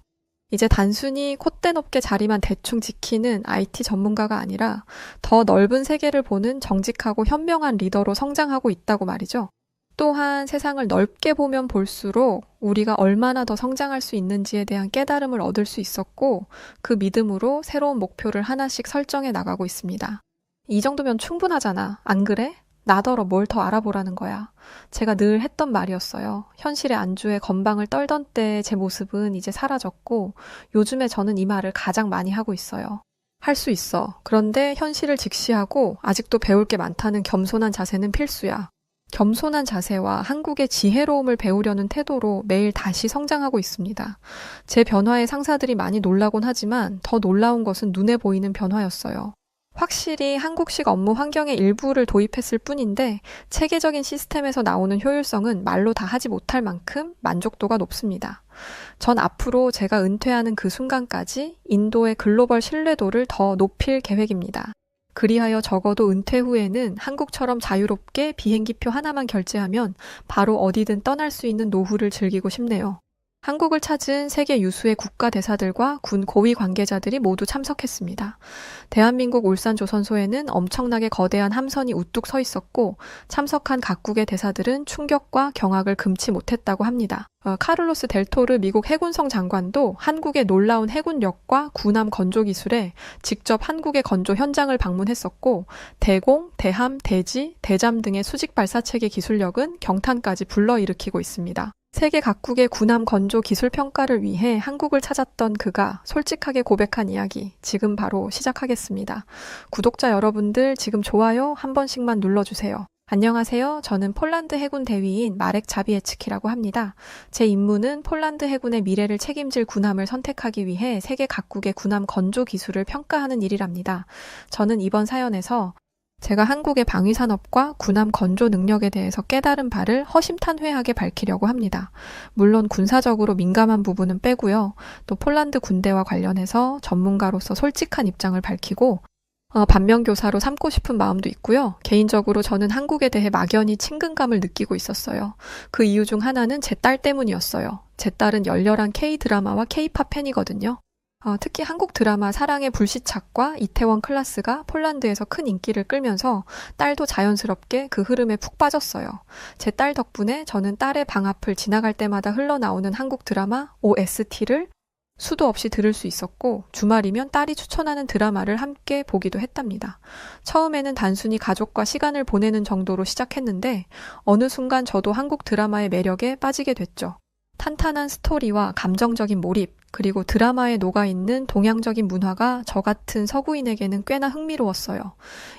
[SPEAKER 1] 이제 단순히 콧대 높게 자리만 대충 지키는 IT 전문가가 아니라 더 넓은 세계를 보는 정직하고 현명한 리더로 성장하고 있다고 말이죠. 또한 세상을 넓게 보면 볼수록 우리가 얼마나 더 성장할 수 있는지에 대한 깨달음을 얻을 수 있었고 그 믿음으로 새로운 목표를 하나씩 설정해 나가고 있습니다. 이 정도면 충분하잖아. 안 그래? 나더러 뭘 더 알아보라는 거야. 제가 늘 했던 말이었어요. 현실에 안주해 건방을 떨던 때의 제 모습은 이제 사라졌고 요즘에 저는 이 말을 가장 많이 하고 있어요. 할 수 있어. 그런데 현실을 직시하고 아직도 배울 게 많다는 겸손한 자세는 필수야. 겸손한 자세와 한국의 지혜로움을 배우려는 태도로 매일 다시 성장하고 있습니다. 제 변화에 상사들이 많이 놀라곤 하지만 더 놀라운 것은 눈에 보이는 변화였어요. 확실히 한국식 업무 환경의 일부를 도입했을 뿐인데 체계적인 시스템에서 나오는 효율성은 말로 다 하지 못할 만큼 만족도가 높습니다. 전 앞으로 제가 은퇴하는 그 순간까지 인도의 글로벌 신뢰도를 더 높일 계획입니다. 그리하여 적어도 은퇴 후에는 한국처럼 자유롭게 비행기표 하나만 결제하면 바로 어디든 떠날 수 있는 노후를 즐기고 싶네요. 한국을 찾은 세계 유수의 국가대사들과 군 고위 관계자들이 모두 참석했습니다. 대한민국 울산조선소에는 엄청나게 거대한 함선이 우뚝 서 있었고 참석한 각국의 대사들은 충격과 경악을 금치 못했다고 합니다. 카를로스 델토르 미국 해군성 장관도 한국의 놀라운 해군력과 군함 건조 기술에 직접 한국의 건조 현장을 방문했었고 대공, 대함, 대지, 대잠 등의 수직 발사체계 기술력은 경탄까지 불러일으키고 있습니다. 세계 각국의 군함 건조 기술 평가를 위해 한국을 찾았던 그가 솔직하게 고백한 이야기, 지금 바로 시작하겠습니다. 구독자 여러분들 지금 좋아요 한 번씩만 눌러주세요. 안녕하세요. 저는 폴란드 해군 대위인 마렉 자비에츠키라고 합니다. 제 임무는 폴란드 해군의 미래를 책임질 군함을 선택하기 위해 세계 각국의 군함 건조 기술을 평가하는 일이랍니다. 저는 이번 사연에서 제가 한국의 방위산업과 군함 건조 능력에 대해서 깨달은 바를 허심탄회하게 밝히려고 합니다. 물론 군사적으로 민감한 부분은 빼고요. 또 폴란드 군대와 관련해서 전문가로서 솔직한 입장을 밝히고 반면교사로 삼고 싶은 마음도 있고요. 개인적으로 저는 한국에 대해 막연히 친근감을 느끼고 있었어요. 그 이유 중 하나는 제 딸 때문이었어요. 제 딸은 열렬한 K-드라마와 K-팝 팬이거든요. 특히 한국 드라마 사랑의 불시착과 이태원 클라스가 폴란드에서 큰 인기를 끌면서 딸도 자연스럽게 그 흐름에 푹 빠졌어요. 제 딸 덕분에 저는 딸의 방 앞을 지나갈 때마다 흘러나오는 한국 드라마 OST를 수도 없이 들을 수 있었고 주말이면 딸이 추천하는 드라마를 함께 보기도 했답니다. 처음에는 단순히 가족과 시간을 보내는 정도로 시작했는데 어느 순간 저도 한국 드라마의 매력에 빠지게 됐죠. 탄탄한 스토리와 감정적인 몰입, 그리고 드라마에 녹아있는 동양적인 문화가 저 같은 서구인에게는 꽤나 흥미로웠어요.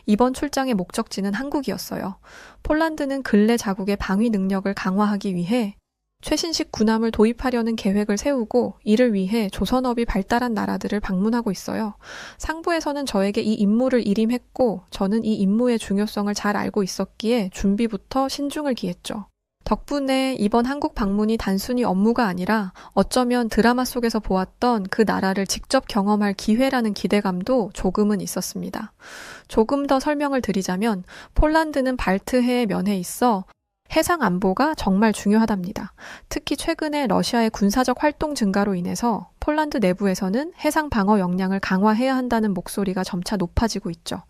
[SPEAKER 1] 이번 출장의 목적지는 한국이었어요. 폴란드는 근래 자국의 방위 능력을 강화하기 위해 최신식 군함을 도입하려는 계획을 세우고 이를 위해 조선업이 발달한 나라들을 방문하고 있어요. 상부에서는 저에게 이 임무를 일임했고 저는 이 임무의 중요성을 잘 알고 있었기에 준비부터 신중을 기했죠. 덕분에 이번 한국 방문이 단순히 업무가 아니라 어쩌면 드라마 속에서 보았던 그 나라를 직접 경험할 기회라는 기대감도 조금은 있었습니다. 조금 더 설명을 드리자면 폴란드는 발트해의 면에 있어 해상 안보가 정말 중요하답니다. 특히 최근에 러시아의 군사적 활동 증가로 인해서 폴란드 내부에서는 해상 방어 역량을 강화해야 한다는 목소리가 점차 높아지고 있죠.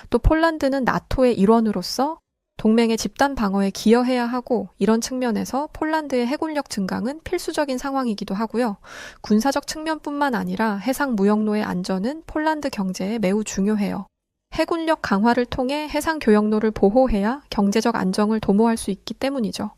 [SPEAKER 1] 또 폴란드는 나토의 일원으로서 동맹의 집단 방어에 기여해야 하고 이런 측면에서 폴란드의 해군력 증강은 필수적인 상황이기도 하고요. 군사적 측면뿐만 아니라 해상 무역로의 안전은 폴란드 경제에 매우 중요해요. 해군력 강화를 통해 해상 교역로를 보호해야 경제적 안정을 도모할 수 있기 때문이죠.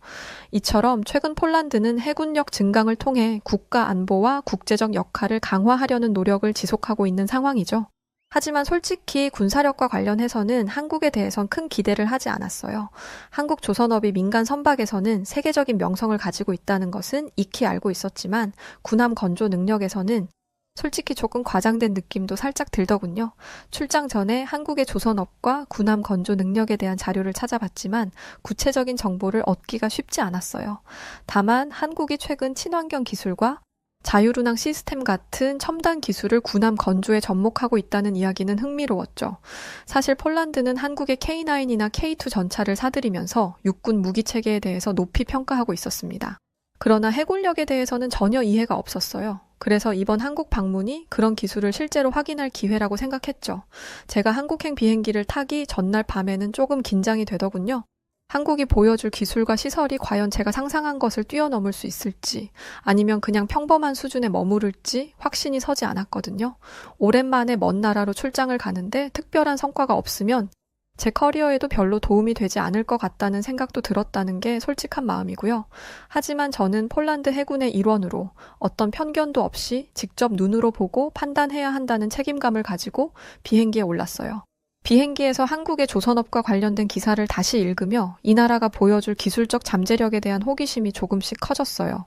[SPEAKER 1] 이처럼 최근 폴란드는 해군력 증강을 통해 국가 안보와 국제적 역할을 강화하려는 노력을 지속하고 있는 상황이죠. 하지만 솔직히 군사력과 관련해서는 한국에 대해선 큰 기대를 하지 않았어요. 한국 조선업이 민간 선박에서는 세계적인 명성을 가지고 있다는 것은 익히 알고 있었지만 군함 건조 능력에서는 솔직히 조금 과장된 느낌도 살짝 들더군요. 출장 전에 한국의 조선업과 군함 건조 능력에 대한 자료를 찾아봤지만 구체적인 정보를 얻기가 쉽지 않았어요. 다만 한국이 최근 친환경 기술과 자율운항 시스템 같은 첨단 기술을 군함 건조에 접목하고 있다는 이야기는 흥미로웠죠. 사실 폴란드는 한국의 K9이나 K2 전차를 사들이면서 육군 무기 체계에 대해서 높이 평가하고 있었습니다. 그러나 해군력에 대해서는 전혀 이해가 없었어요. 그래서 이번 한국 방문이 그런 기술을 실제로 확인할 기회라고 생각했죠. 제가 한국행 비행기를 타기 전날 밤에는 조금 긴장이 되더군요. 한국이 보여줄 기술과 시설이 과연 제가 상상한 것을 뛰어넘을 수 있을지 아니면 그냥 평범한 수준에 머무를지 확신이 서지 않았거든요. 오랜만에 먼 나라로 출장을 가는데 특별한 성과가 없으면 제 커리어에도 별로 도움이 되지 않을 것 같다는 생각도 들었다는 게 솔직한 마음이고요. 하지만 저는 폴란드 해군의 일원으로 어떤 편견도 없이 직접 눈으로 보고 판단해야 한다는 책임감을 가지고 비행기에 올랐어요. 비행기에서 한국의 조선업과 관련된 기사를 다시 읽으며 이 나라가 보여줄 기술적 잠재력에 대한 호기심이 조금씩 커졌어요.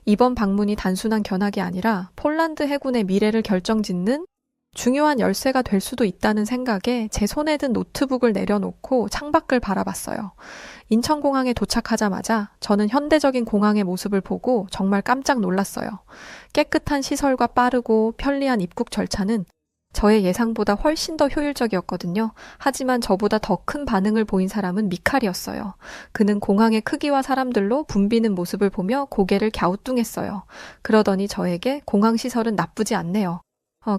[SPEAKER 1] 이번 방문이 단순한 견학이 아니라 폴란드 해군의 미래를 결정짓는 중요한 열쇠가 될 수도 있다는 생각에 제 손에 든 노트북을 내려놓고 창밖을 바라봤어요. 인천공항에 도착하자마자 저는 현대적인 공항의 모습을 보고 정말 깜짝 놀랐어요. 깨끗한 시설과 빠르고 편리한 입국 절차는 저의 예상보다 훨씬 더 효율적이었거든요. 하지만 저보다 더 큰 반응을 보인 사람은 미칼이었어요. 그는 공항의 크기와 사람들로 붐비는 모습을 보며 고개를 갸우뚱했어요. 그러더니 저에게 공항 시설은 나쁘지 않네요.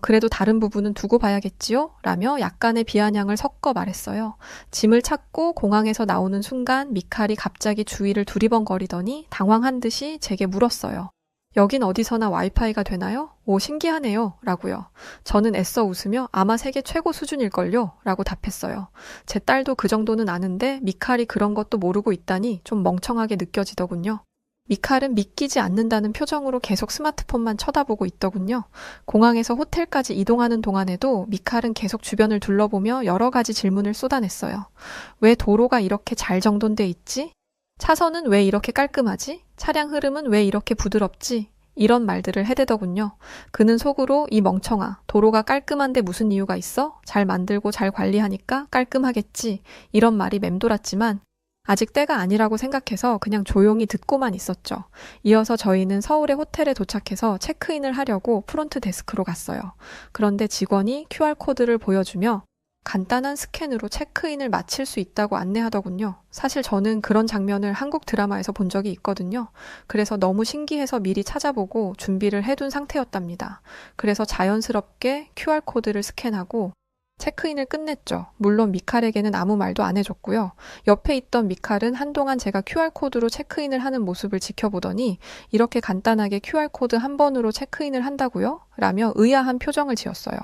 [SPEAKER 1] 그래도 다른 부분은 두고 봐야겠지요? 라며 약간의 비아냥을 섞어 말했어요. 짐을 찾고 공항에서 나오는 순간 미칼이 갑자기 주위를 두리번거리더니 당황한 듯이 제게 물었어요. 여긴 어디서나 와이파이가 되나요? 오, 신기하네요. 라고요. 저는 애써 웃으며 아마 세계 최고 수준일걸요? 라고 답했어요. 제 딸도 그 정도는 아는데 미칼이 그런 것도 모르고 있다니 좀 멍청하게 느껴지더군요. 미칼은 믿기지 않는다는 표정으로 계속 스마트폰만 쳐다보고 있더군요. 공항에서 호텔까지 이동하는 동안에도 미칼은 계속 주변을 둘러보며 여러 가지 질문을 쏟아냈어요. 왜 도로가 이렇게 잘 정돈돼 있지? 차선은 왜 이렇게 깔끔하지? 차량 흐름은 왜 이렇게 부드럽지? 이런 말들을 해대더군요. 그는 속으로 이 멍청아, 도로가 깔끔한데 무슨 이유가 있어? 잘 만들고 잘 관리하니까 깔끔하겠지. 이런 말이 맴돌았지만 아직 때가 아니라고 생각해서 그냥 조용히 듣고만 있었죠. 이어서 저희는 서울의 호텔에 도착해서 체크인을 하려고 프론트 데스크로 갔어요. 그런데 직원이 QR코드를 보여주며 간단한 스캔으로 체크인을 마칠 수 있다고 안내하더군요. 사실 저는 그런 장면을 한국 드라마에서 본 적이 있거든요. 그래서 너무 신기해서 미리 찾아보고 준비를 해둔 상태였답니다. 그래서 자연스럽게 QR코드를 스캔하고 체크인을 끝냈죠. 물론 미칼에게는 아무 말도 안 해줬고요. 옆에 있던 미칼은 한동안 제가 QR코드로 체크인을 하는 모습을 지켜보더니 이렇게 간단하게 QR코드 한 번으로 체크인을 한다고요? 라며 의아한 표정을 지었어요.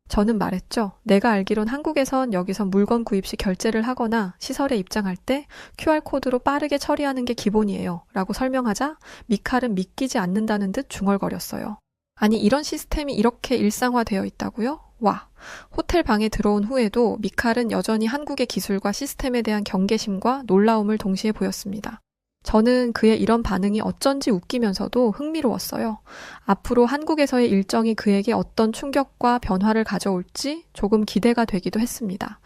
[SPEAKER 1] 저는 말했죠. 내가 알기론 한국에선 여기서 물건 구입 시 결제를 하거나 시설에 입장할 때 QR코드로 빠르게 처리하는 게 기본이에요. 라고 설명하자 미칼은 믿기지 않는다는 듯 중얼거렸어요. 아니 이런 시스템이 이렇게 일상화되어 있다고요? 와, 호텔 방에 들어온 후에도 미칼은 여전히 한국의 기술과 시스템에 대한 경계심과 놀라움을 동시에 보였습니다. 저는 그의 이런 반응이 어쩐지 웃기면서도 흥미로웠어요. 앞으로 한국에서의 일정이 그에게 어떤 충격과 변화를 가져올지 조금 기대가 되기도 했습니다.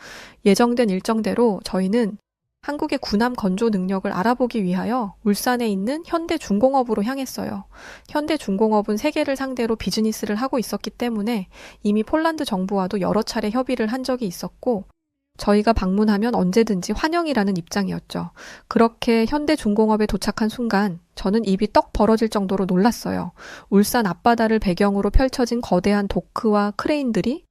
[SPEAKER 1] 예정된 일정대로 저희는 한국의 군함 건조 능력을 알아보기 위하여 울산에 있는 현대중공업으로 향했어요. 현대중공업은 세계를 상대로 비즈니스를 하고 있었기 때문에 이미 폴란드 정부와도 여러 차례 협의를 한 적이 있었고 저희가 방문하면 언제든지 환영이라는 입장이었죠. 그렇게 현대중공업에 도착한 순간 저는 입이 떡 벌어질 정도로 놀랐어요. 울산 앞바다를 배경으로 펼쳐진 거대한 도크와 크레인들이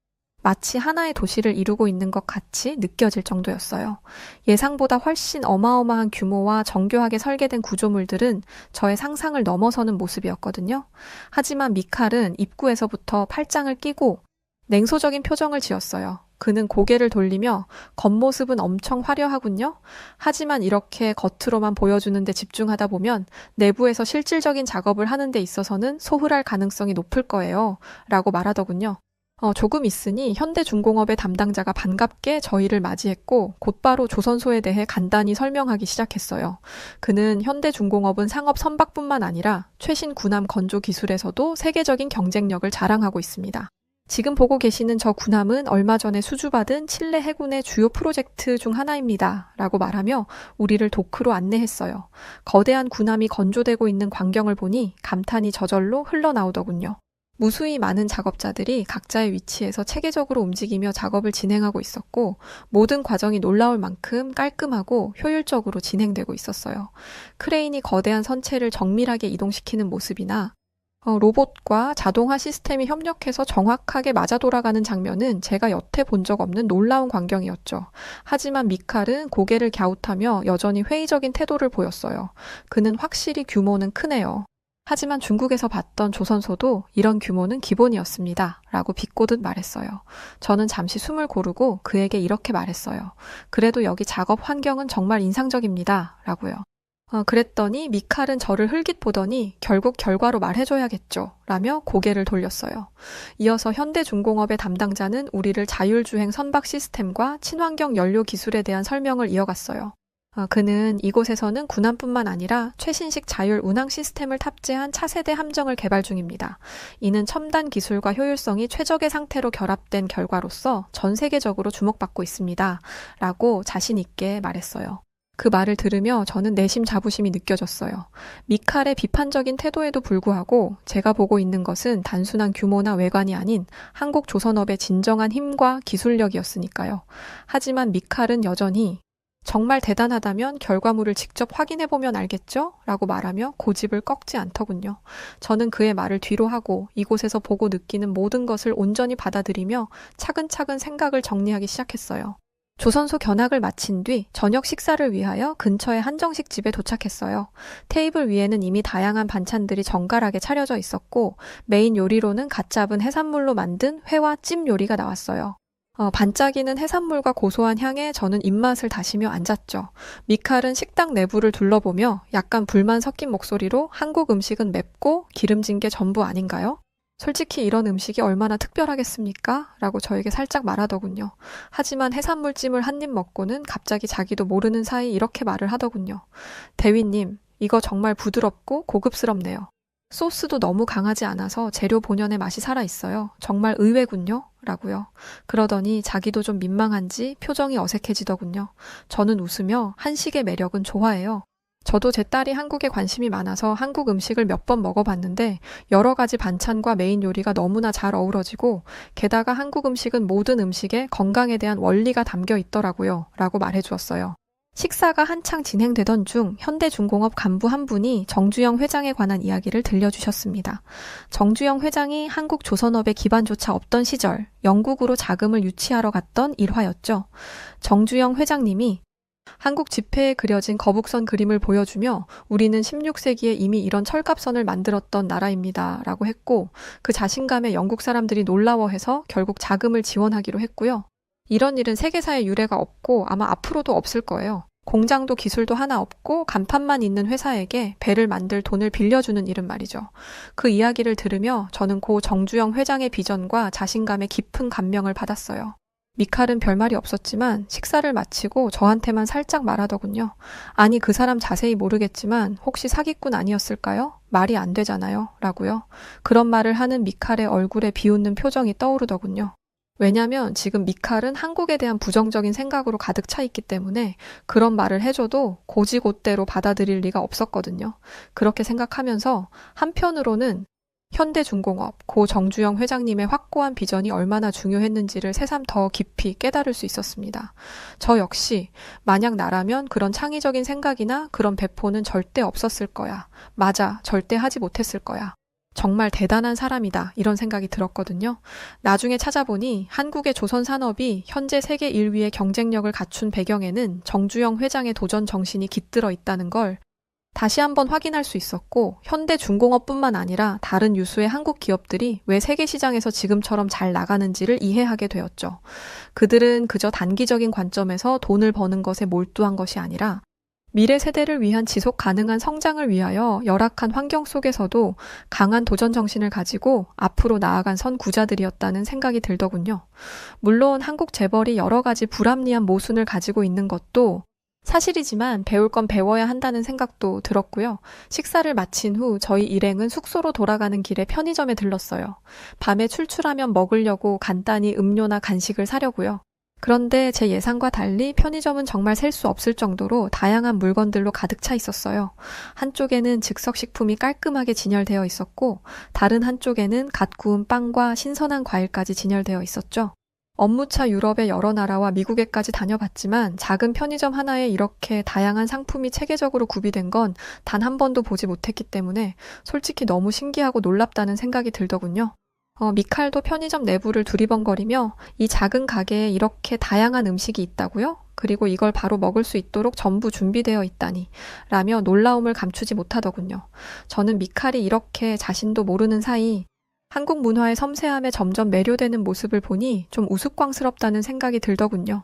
[SPEAKER 1] 마치 하나의 도시를 이루고 있는 것 같이 느껴질 정도였어요. 예상보다 훨씬 어마어마한 규모와 정교하게 설계된 구조물들은 저의 상상을 넘어서는 모습이었거든요. 하지만 미칼은 입구에서부터 팔짱을 끼고 냉소적인 표정을 지었어요. 그는 고개를 돌리며 겉모습은 엄청 화려하군요. 하지만 이렇게 겉으로만 보여주는 데 집중하다 보면 내부에서 실질적인 작업을 하는 데 있어서는 소홀할 가능성이 높을 거예요. 라고 말하더군요. 조금 있으니 현대중공업의 담당자가 반갑게 저희를 맞이했고 곧바로 조선소에 대해 간단히 설명하기 시작했어요. 그는 현대중공업은 상업 선박뿐만 아니라 최신 군함 건조 기술에서도 세계적인 경쟁력을 자랑하고 있습니다. 지금 보고 계시는 저 군함은 얼마 전에 수주받은 칠레 해군의 주요 프로젝트 중 하나입니다. 라고 말하며 우리를 도크로 안내했어요. 거대한 군함이 건조되고 있는 광경을 보니 감탄이 저절로 흘러나오더군요. 무수히 많은 작업자들이 각자의 위치에서 체계적으로 움직이며 작업을 진행하고 있었고 모든 과정이 놀라울 만큼 깔끔하고 효율적으로 진행되고 있었어요. 크레인이 거대한 선체를 정밀하게 이동시키는 모습이나 로봇과 자동화 시스템이 협력해서 정확하게 맞아 돌아가는 장면은 제가 여태 본 적 없는 놀라운 광경이었죠. 하지만 미칼은 고개를 갸웃하며 여전히 회의적인 태도를 보였어요. 그는 확실히 규모는 크네요. 하지만 중국에서 봤던 조선소도 이런 규모는 기본이었습니다. 라고 비꼬듯 말했어요. 저는 잠시 숨을 고르고 그에게 이렇게 말했어요. 그래도 여기 작업 환경은 정말 인상적입니다. 라고요. 그랬더니 미칼은 저를 흘깃 보더니 결국 결과로 말해줘야겠죠. 라며 고개를 돌렸어요. 이어서 현대중공업의 담당자는 우리를 자율주행 선박 시스템과 친환경 연료 기술에 대한 설명을 이어갔어요. 그는 이곳에서는 군함뿐만 아니라 최신식 자율 운항 시스템을 탑재한 차세대 함정을 개발 중입니다. 이는 첨단 기술과 효율성이 최적의 상태로 결합된 결과로서 전 세계적으로 주목받고 있습니다. 라고 자신 있게 말했어요. 그 말을 들으며 저는 내심 자부심이 느껴졌어요. 미칼의 비판적인 태도에도 불구하고 제가 보고 있는 것은 단순한 규모나 외관이 아닌 한국 조선업의 진정한 힘과 기술력이었으니까요. 하지만 미칼은 여전히 정말 대단하다면 결과물을 직접 확인해보면 알겠죠? 라고 말하며 고집을 꺾지 않더군요. 저는 그의 말을 뒤로 하고 이곳에서 보고 느끼는 모든 것을 온전히 받아들이며 차근차근 생각을 정리하기 시작했어요. 조선소 견학을 마친 뒤 저녁 식사를 위하여 근처의 한정식 집에 도착했어요. 테이블 위에는 이미 다양한 반찬들이 정갈하게 차려져 있었고 메인 요리로는 갓 잡은 해산물로 만든 회와 찜 요리가 나왔어요. 반짝이는 해산물과 고소한 향에 저는 입맛을 다시며 앉았죠. 미칼은 식당 내부를 둘러보며 약간 불만 섞인 목소리로 한국 음식은 맵고 기름진 게 전부 아닌가요? 솔직히 이런 음식이 얼마나 특별하겠습니까? 라고 저에게 살짝 말하더군요. 하지만 해산물찜을 한 입 먹고는 갑자기 자기도 모르는 사이 이렇게 말을 하더군요. 대위님, 이거 정말 부드럽고 고급스럽네요. 소스도 너무 강하지 않아서 재료 본연의 맛이 살아있어요. 정말 의외군요. 라고요. 그러더니 자기도 좀 민망한지 표정이 어색해지더군요. 저는 웃으며 한식의 매력은 좋아해요. 저도 제 딸이 한국에 관심이 많아서 한국 음식을 몇 번 먹어봤는데 여러 가지 반찬과 메인 요리가 너무나 잘 어우러지고 게다가 한국 음식은 모든 음식에 건강에 대한 원리가 담겨 있더라고요. 라고 말해주었어요. 식사가 한창 진행되던 중 현대중공업 간부 한 분이 정주영 회장에 관한 이야기를 들려주셨습니다. 정주영 회장이 한국 조선업의 기반조차 없던 시절 영국으로 자금을 유치하러 갔던 일화였죠. 정주영 회장님이 한국 지폐에 그려진 거북선 그림을 보여주며 우리는 16세기에 이미 이런 철갑선을 만들었던 나라입니다. 라고 했고 그 자신감에 영국 사람들이 놀라워해서 결국 자금을 지원하기로 했고요. 이런 일은 세계사에 유례가 없고 아마 앞으로도 없을 거예요. 공장도 기술도 하나 없고 간판만 있는 회사에게 배를 만들 돈을 빌려주는 일은 말이죠. 그 이야기를 들으며 저는 고 정주영 회장의 비전과 자신감에 깊은 감명을 받았어요. 미칼은 별말이 없었지만 식사를 마치고 저한테만 살짝 말하더군요. 아니, 그 사람 자세히 모르겠지만 혹시 사기꾼 아니었을까요? 말이 안 되잖아요. 라고요. 그런 말을 하는 미칼의 얼굴에 비웃는 표정이 떠오르더군요. 왜냐면 지금 미칼은 한국에 대한 부정적인 생각으로 가득 차 있기 때문에 그런 말을 해줘도 고지고대로 받아들일 리가 없었거든요. 그렇게 생각하면서 한편으로는 현대중공업 고 정주영 회장님의 확고한 비전이 얼마나 중요했는지를 새삼 더 깊이 깨달을 수 있었습니다. 저 역시 만약 나라면 그런 창의적인 생각이나 그런 배포는 절대 없었을 거야. 맞아, 절대 하지 못했을 거야. 정말 대단한 사람이다, 이런 생각이 들었거든요. 나중에 찾아보니 한국의 조선 산업이 현재 세계 1위의 경쟁력을 갖춘 배경에는 정주영 회장의 도전 정신이 깃들어 있다는 걸 다시 한번 확인할 수 있었고, 현대중공업뿐만 아니라 다른 유수의 한국 기업들이 왜 세계 시장에서 지금처럼 잘 나가는지를 이해하게 되었죠. 그들은 그저 단기적인 관점에서 돈을 버는 것에 몰두한 것이 아니라 미래 세대를 위한 지속 가능한 성장을 위하여 열악한 환경 속에서도 강한 도전 정신을 가지고 앞으로 나아간 선구자들이었다는 생각이 들더군요. 물론 한국 재벌이 여러 가지 불합리한 모순을 가지고 있는 것도 사실이지만 배울 건 배워야 한다는 생각도 들었고요. 식사를 마친 후 저희 일행은 숙소로 돌아가는 길에 편의점에 들렀어요. 밤에 출출하면 먹으려고 간단히 음료나 간식을 사려고요. 그런데 제 예상과 달리 편의점은 정말 셀 수 없을 정도로 다양한 물건들로 가득 차 있었어요. 한쪽에는 즉석식품이 깔끔하게 진열되어 있었고, 다른 한쪽에는 갓 구운 빵과 신선한 과일까지 진열되어 있었죠. 업무차 유럽의 여러 나라와 미국에까지 다녀봤지만 작은 편의점 하나에 이렇게 다양한 상품이 체계적으로 구비된 건 단 한 번도 보지 못했기 때문에 솔직히 너무 신기하고 놀랍다는 생각이 들더군요. 미칼도 편의점 내부를 두리번거리며 이 작은 가게에 이렇게 다양한 음식이 있다고요? 그리고 이걸 바로 먹을 수 있도록 전부 준비되어 있다니 라며 놀라움을 감추지 못하더군요. 저는 미칼이 이렇게 자신도 모르는 사이 한국 문화의 섬세함에 점점 매료되는 모습을 보니 좀 우스꽝스럽다는 생각이 들더군요.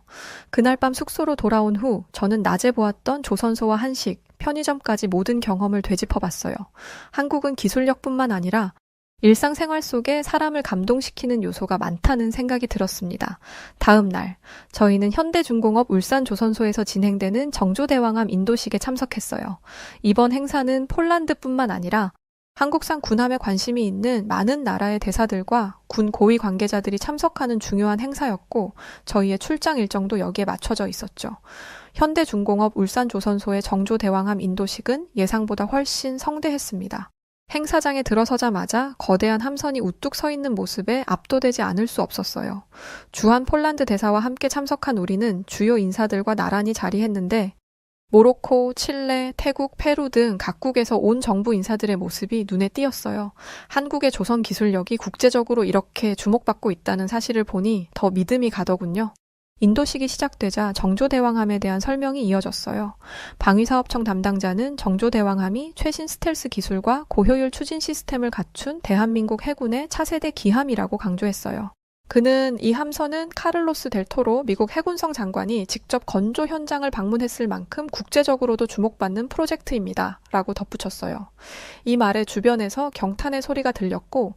[SPEAKER 1] 그날 밤 숙소로 돌아온 후 저는 낮에 보았던 조선소와 한식, 편의점까지 모든 경험을 되짚어봤어요. 한국은 기술력뿐만 아니라 일상생활 속에 사람을 감동시키는 요소가 많다는 생각이 들었습니다. 다음 날, 저희는 현대중공업 울산조선소에서 진행되는 정조대왕암 인도식에 참석했어요. 이번 행사는 폴란드뿐만 아니라 한국산 군함에 관심이 있는 많은 나라의 대사들과 군 고위 관계자들이 참석하는 중요한 행사였고, 저희의 출장 일정도 여기에 맞춰져 있었죠. 현대중공업 울산조선소의 정조대왕암 인도식은 예상보다 훨씬 성대했습니다. 행사장에 들어서자마자 거대한 함선이 우뚝 서 있는 모습에 압도되지 않을 수 없었어요. 주한 폴란드 대사와 함께 참석한 우리는 주요 인사들과 나란히 자리했는데, 모로코, 칠레, 태국, 페루 등 각국에서 온 정부 인사들의 모습이 눈에 띄었어요. 한국의 조선 기술력이 국제적으로 이렇게 주목받고 있다는 사실을 보니 더 믿음이 가더군요. 인도식이 시작되자 정조대왕함에 대한 설명이 이어졌어요. 방위사업청 담당자는 정조대왕함이 최신 스텔스 기술과 고효율 추진 시스템을 갖춘 대한민국 해군의 차세대 기함이라고 강조했어요. 그는 이 함선은 카를로스 델 토로 미국 해군성 장관이 직접 건조 현장을 방문했을 만큼 국제적으로도 주목받는 프로젝트입니다. 라고 덧붙였어요. 이 말에 주변에서 경탄의 소리가 들렸고,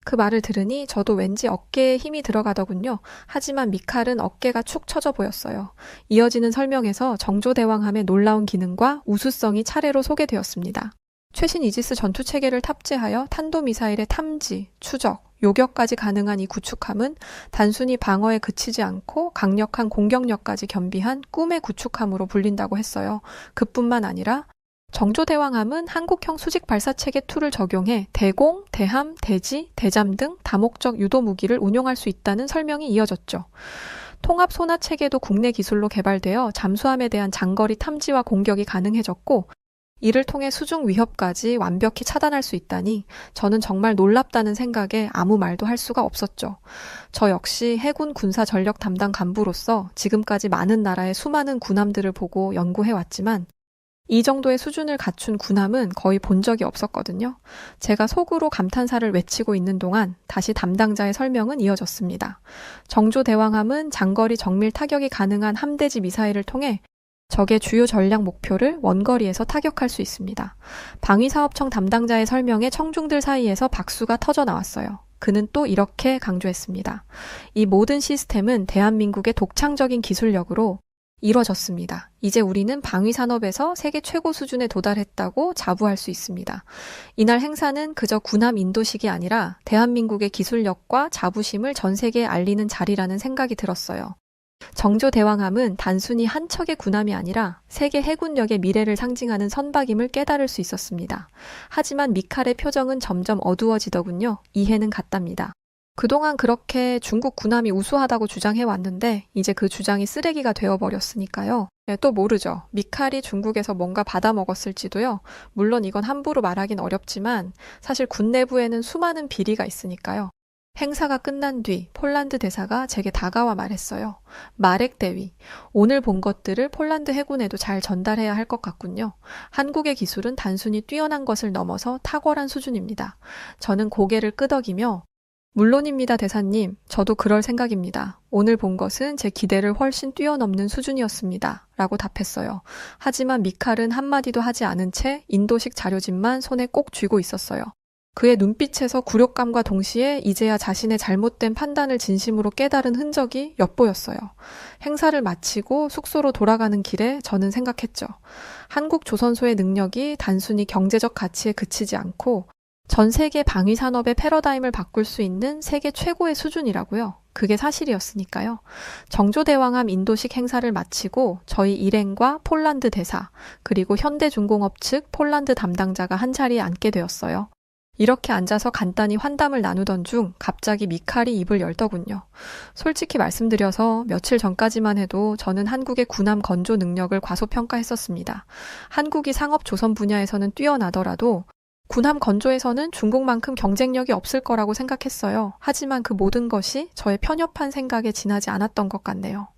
[SPEAKER 1] 그 말을 들으니 저도 왠지 어깨에 힘이 들어가더군요. 하지만 미칼은 어깨가 축 처져 보였어요. 이어지는 설명에서 정조대왕함의 놀라운 기능과 우수성이 차례로 소개되었습니다. 최신 이지스 전투체계를 탑재하여 탄도미사일의 탐지, 추적, 요격까지 가능한 이 구축함은 단순히 방어에 그치지 않고 강력한 공격력까지 겸비한 꿈의 구축함으로 불린다고 했어요. 그뿐만 아니라 정조대왕함은 한국형 수직 발사체계 2를 적용해 대공, 대함, 대지, 대잠 등 다목적 유도 무기를 운용할 수 있다는 설명이 이어졌죠. 통합 소나 체계도 국내 기술로 개발되어 잠수함에 대한 장거리 탐지와 공격이 가능해졌고, 이를 통해 수중 위협까지 완벽히 차단할 수 있다니 저는 정말 놀랍다는 생각에 아무 말도 할 수가 없었죠. 저 역시 해군 군사 전력 담당 간부로서 지금까지 많은 나라의 수많은 군함들을 보고 연구해왔지만 이 정도의 수준을 갖춘 군함은 거의 본 적이 없었거든요. 제가 속으로 감탄사를 외치고 있는 동안 다시 담당자의 설명은 이어졌습니다. 정조대왕함은 장거리 정밀 타격이 가능한 함대지 미사일을 통해 적의 주요 전략 목표를 원거리에서 타격할 수 있습니다. 방위사업청 담당자의 설명에 청중들 사이에서 박수가 터져 나왔어요. 그는 또 이렇게 강조했습니다. 이 모든 시스템은 대한민국의 독창적인 기술력으로 이뤄졌습니다. 이제 우리는 방위산업에서 세계 최고 수준에 도달했다고 자부할 수 있습니다. 이날 행사는 그저 군함 인도식이 아니라 대한민국의 기술력과 자부심을 전 세계에 알리는 자리라는 생각이 들었어요. 정조대왕함은 단순히 한 척의 군함이 아니라 세계 해군력의 미래를 상징하는 선박임을 깨달을 수 있었습니다. 하지만 미칼의 표정은 점점 어두워지더군요. 이해는 갔답니다. 그동안 그렇게 중국 군함이 우수하다고 주장해왔는데 이제 그 주장이 쓰레기가 되어버렸으니까요. 또 모르죠. 미칼이 중국에서 뭔가 받아먹었을지도요. 물론 이건 함부로 말하긴 어렵지만 사실 군 내부에는 수많은 비리가 있으니까요. 행사가 끝난 뒤 폴란드 대사가 제게 다가와 말했어요. 마렉 대위, 오늘 본 것들을 폴란드 해군에도 잘 전달해야 할 것 같군요. 한국의 기술은 단순히 뛰어난 것을 넘어서 탁월한 수준입니다. 저는 고개를 끄덕이며 물론입니다, 대사님. 저도 그럴 생각입니다. 오늘 본 것은 제 기대를 훨씬 뛰어넘는 수준이었습니다. 라고 답했어요. 하지만 미칼은 한마디도 하지 않은 채 인도식 자료집만 손에 꼭 쥐고 있었어요. 그의 눈빛에서 굴욕감과 동시에 이제야 자신의 잘못된 판단을 진심으로 깨달은 흔적이 엿보였어요. 행사를 마치고 숙소로 돌아가는 길에 저는 생각했죠. 한국 조선소의 능력이 단순히 경제적 가치에 그치지 않고 전 세계 방위산업의 패러다임을 바꿀 수 있는 세계 최고의 수준이라고요. 그게 사실이었으니까요. 정조대왕함 인도식 행사를 마치고 저희 일행과 폴란드 대사, 그리고 현대중공업 측 폴란드 담당자가 한자리에 앉게 되었어요. 이렇게 앉아서 간단히 환담을 나누던 중 갑자기 미칼이 입을 열더군요. 솔직히 말씀드려서 며칠 전까지만 해도 저는 한국의 군함 건조 능력을 과소평가했었습니다. 한국이 상업 조선 분야에서는 뛰어나더라도 군함 건조에서는 중국만큼 경쟁력이 없을 거라고 생각했어요. 하지만 그 모든 것이 저의 편협한 생각에 지나지 않았던 것 같네요.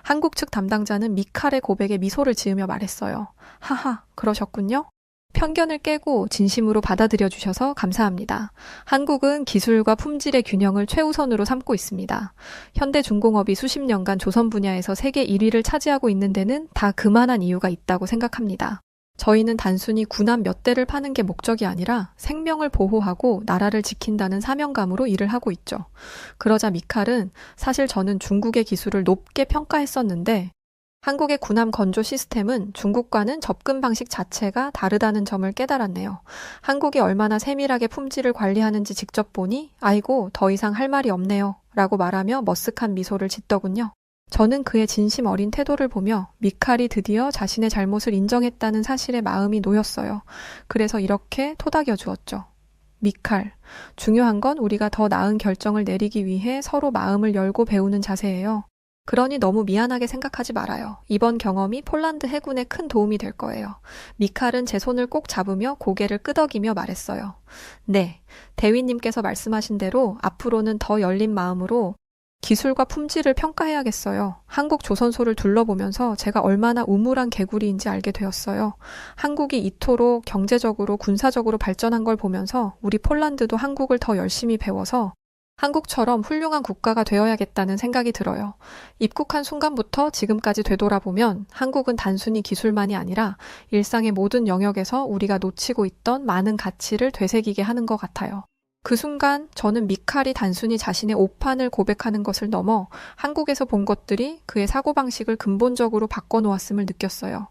[SPEAKER 1] 한국 측 담당자는 미칼의 고백에 미소를 지으며 말했어요. 하하, 그러셨군요. 편견을 깨고 진심으로 받아들여 주셔서 감사합니다. 한국은 기술과 품질의 균형을 최우선으로 삼고 있습니다. 현대중공업이 수십 년간 조선 분야에서 세계 1위를 차지하고 있는 데는 다 그만한 이유가 있다고 생각합니다. 저희는 단순히 군함 몇 대를 파는 게 목적이 아니라 생명을 보호하고 나라를 지킨다는 사명감으로 일을 하고 있죠. 그러자 미칼은 사실 저는 중국의 기술을 높게 평가했었는데 한국의 군함 건조 시스템은 중국과는 접근 방식 자체가 다르다는 점을 깨달았네요. 한국이 얼마나 세밀하게 품질을 관리하는지 직접 보니 아이고 더 이상 할 말이 없네요 라고 말하며 머쓱한 미소를 짓더군요. 저는 그의 진심 어린 태도를 보며 미칼이 드디어 자신의 잘못을 인정했다는 사실에 마음이 놓였어요. 그래서 이렇게 토닥여 주었죠. 미칼, 중요한 건 우리가 더 나은 결정을 내리기 위해 서로 마음을 열고 배우는 자세예요. 그러니 너무 미안하게 생각하지 말아요. 이번 경험이 폴란드 해군에 큰 도움이 될 거예요. 미칼은 제 손을 꼭 잡으며 고개를 끄덕이며 말했어요. 네, 대위님께서 말씀하신 대로 앞으로는 더 열린 마음으로 기술과 품질을 평가해야겠어요. 한국 조선소를 둘러보면서 제가 얼마나 우물한 개구리인지 알게 되었어요. 한국이 이토록 경제적으로 군사적으로 발전한 걸 보면서 우리 폴란드도 한국을 더 열심히 배워서 한국처럼 훌륭한 국가가 되어야겠다는 생각이 들어요. 입국한 순간부터 지금까지 되돌아보면 한국은 단순히 기술만이 아니라 일상의 모든 영역에서 우리가 놓치고 있던 많은 가치를 되새기게 하는 것 같아요. 그 순간 저는 미칼이 단순히 자신의 오판을 고백하는 것을 넘어 한국에서 본 것들이 그의 사고방식을 근본적으로 바꿔놓았음을 느꼈어요.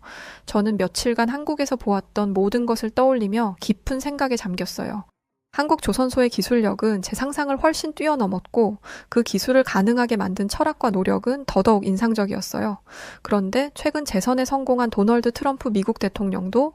[SPEAKER 1] 저는 며칠간 한국에서 보았던 모든 것을 떠올리며 깊은 생각에 잠겼어요. 한국 조선소의 기술력은 제 상상을 훨씬 뛰어넘었고 그 기술을 가능하게 만든 철학과 노력은 더더욱 인상적이었어요. 그런데 최근 재선에 성공한 도널드 트럼프 미국 대통령도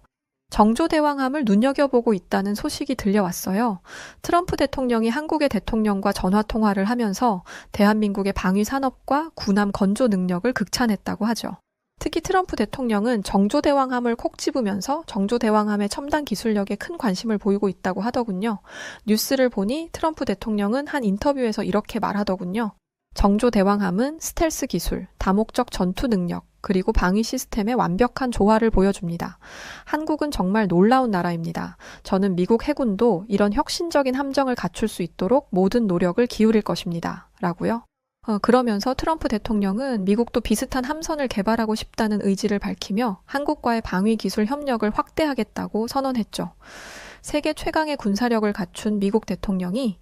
[SPEAKER 1] 정조대왕함을 눈여겨보고 있다는 소식이 들려왔어요. 트럼프 대통령이 한국의 대통령과 전화통화를 하면서 대한민국의 방위산업과 군함 건조 능력을 극찬했다고 하죠. 특히 트럼프 대통령은 정조대왕함을 콕 집으면서 정조대왕함의 첨단 기술력에 큰 관심을 보이고 있다고 하더군요. 뉴스를 보니 트럼프 대통령은 한 인터뷰에서 이렇게 말하더군요. 정조대왕함은 스텔스 기술, 다목적 전투 능력, 그리고 방위 시스템의 완벽한 조화를 보여줍니다. 한국은 정말 놀라운 나라입니다. 저는 미국 해군도 이런 혁신적인 함정을 갖출 수 있도록 모든 노력을 기울일 것입니다. 라고요. 그러면서 트럼프 대통령은 미국도 비슷한 함선을 개발하고 싶다는 의지를 밝히며 한국과의 방위 기술 협력을 확대하겠다고 선언했죠. 세계 최강의 군사력을 갖춘 미국 대통령이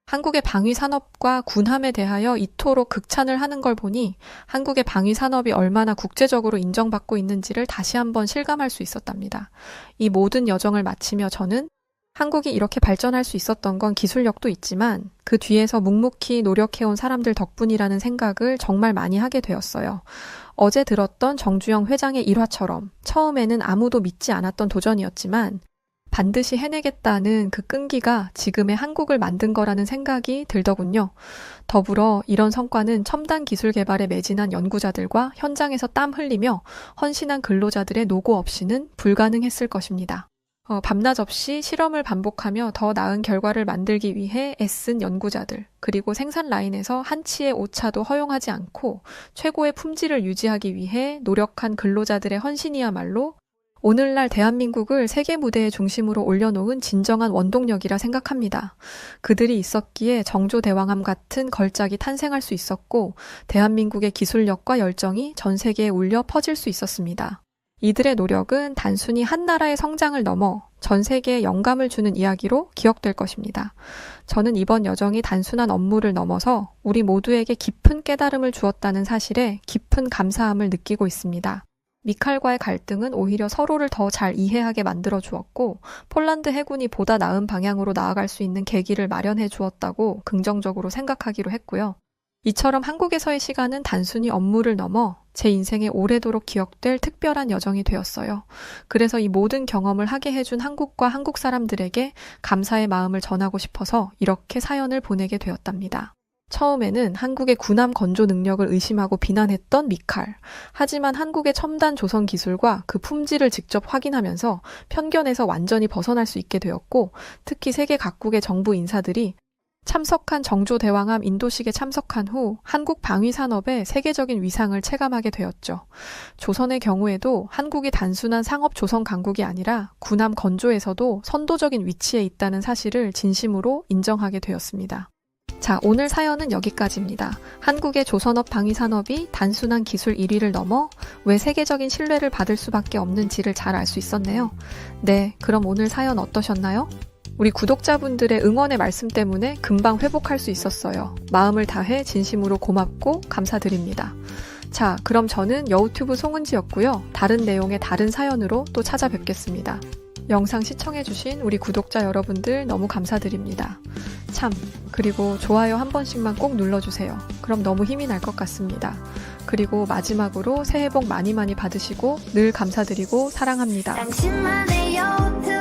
[SPEAKER 1] 한국의 방위 산업과 군함에 대하여 이토록 극찬을 하는 걸 보니 한국의 방위 산업이 얼마나 국제적으로 인정받고 있는지를 다시 한번 실감할 수 있었답니다. 이 모든 여정을 마치며 저는 한국이 이렇게 발전할 수 있었던 건 기술력도 있지만 그 뒤에서 묵묵히 노력해온 사람들 덕분이라는 생각을 정말 많이 하게 되었어요. 어제 들었던 정주영 회장의 일화처럼 처음에는 아무도 믿지 않았던 도전이었지만 반드시 해내겠다는 그 끈기가 지금의 한국을 만든 거라는 생각이 들더군요. 더불어 이런 성과는 첨단 기술 개발에 매진한 연구자들과 현장에서 땀 흘리며 헌신한 근로자들의 노고 없이는 불가능했을 것입니다. 밤낮 없이 실험을 반복하며 더 나은 결과를 만들기 위해 애쓴 연구자들, 그리고 생산 라인에서 한치의 오차도 허용하지 않고 최고의 품질을 유지하기 위해 노력한 근로자들의 헌신이야말로 오늘날 대한민국을 세계 무대의 중심으로 올려놓은 진정한 원동력이라 생각합니다. 그들이 있었기에 정조대왕함 같은 걸작이 탄생할 수 있었고 대한민국의 기술력과 열정이 전 세계에 울려 퍼질 수 있었습니다. 이들의 노력은 단순히 한 나라의 성장을 넘어 전 세계에 영감을 주는 이야기로 기억될 것입니다. 저는 이번 여정이 단순한 업무를 넘어서 우리 모두에게 깊은 깨달음을 주었다는 사실에 깊은 감사함을 느끼고 있습니다. 미칼과의 갈등은 오히려 서로를 더 잘 이해하게 만들어 주었고 폴란드 해군이 보다 나은 방향으로 나아갈 수 있는 계기를 마련해 주었다고 긍정적으로 생각하기로 했고요. 이처럼 한국에서의 시간은 단순히 업무를 넘어 제 인생에 오래도록 기억될 특별한 여정이 되었어요. 그래서 이 모든 경험을 하게 해준 한국과 한국 사람들에게 감사의 마음을 전하고 싶어서 이렇게 사연을 보내게 되었답니다. 처음에는 한국의 군함 건조 능력을 의심하고 비난했던 미칼. 하지만 한국의 첨단 조선 기술과 그 품질을 직접 확인하면서 편견에서 완전히 벗어날 수 있게 되었고, 특히 세계 각국의 정부 인사들이 참석한 정조대왕함 인도식에 참석한 후 한국 방위산업의 세계적인 위상을 체감하게 되었죠. 조선의 경우에도 한국이 단순한 상업 조선 강국이 아니라 군함 건조에서도 선도적인 위치에 있다는 사실을 진심으로 인정하게 되었습니다. 자, 오늘 사연은 여기까지입니다. 한국의 조선업 방위산업이 단순한 기술 1위를 넘어 왜 세계적인 신뢰를 받을 수밖에 없는지를 잘 알 수 있었네요. 네, 그럼 오늘 사연 어떠셨나요? 우리 구독자분들의 응원의 말씀 때문에 금방 회복할 수 있었어요. 마음을 다해 진심으로 고맙고 감사드립니다. 자, 그럼 저는 여우튜브 송은지였고요. 다른 내용의 다른 사연으로 또 찾아뵙겠습니다. 영상 시청해주신 우리 구독자 여러분들 너무 감사드립니다. 참, 그리고 좋아요 한 번씩만 꼭 눌러주세요. 그럼 너무 힘이 날 것 같습니다. 그리고 마지막으로 새해 복 많이 받으시고 늘 감사드리고 사랑합니다. 당신만의 여우튜브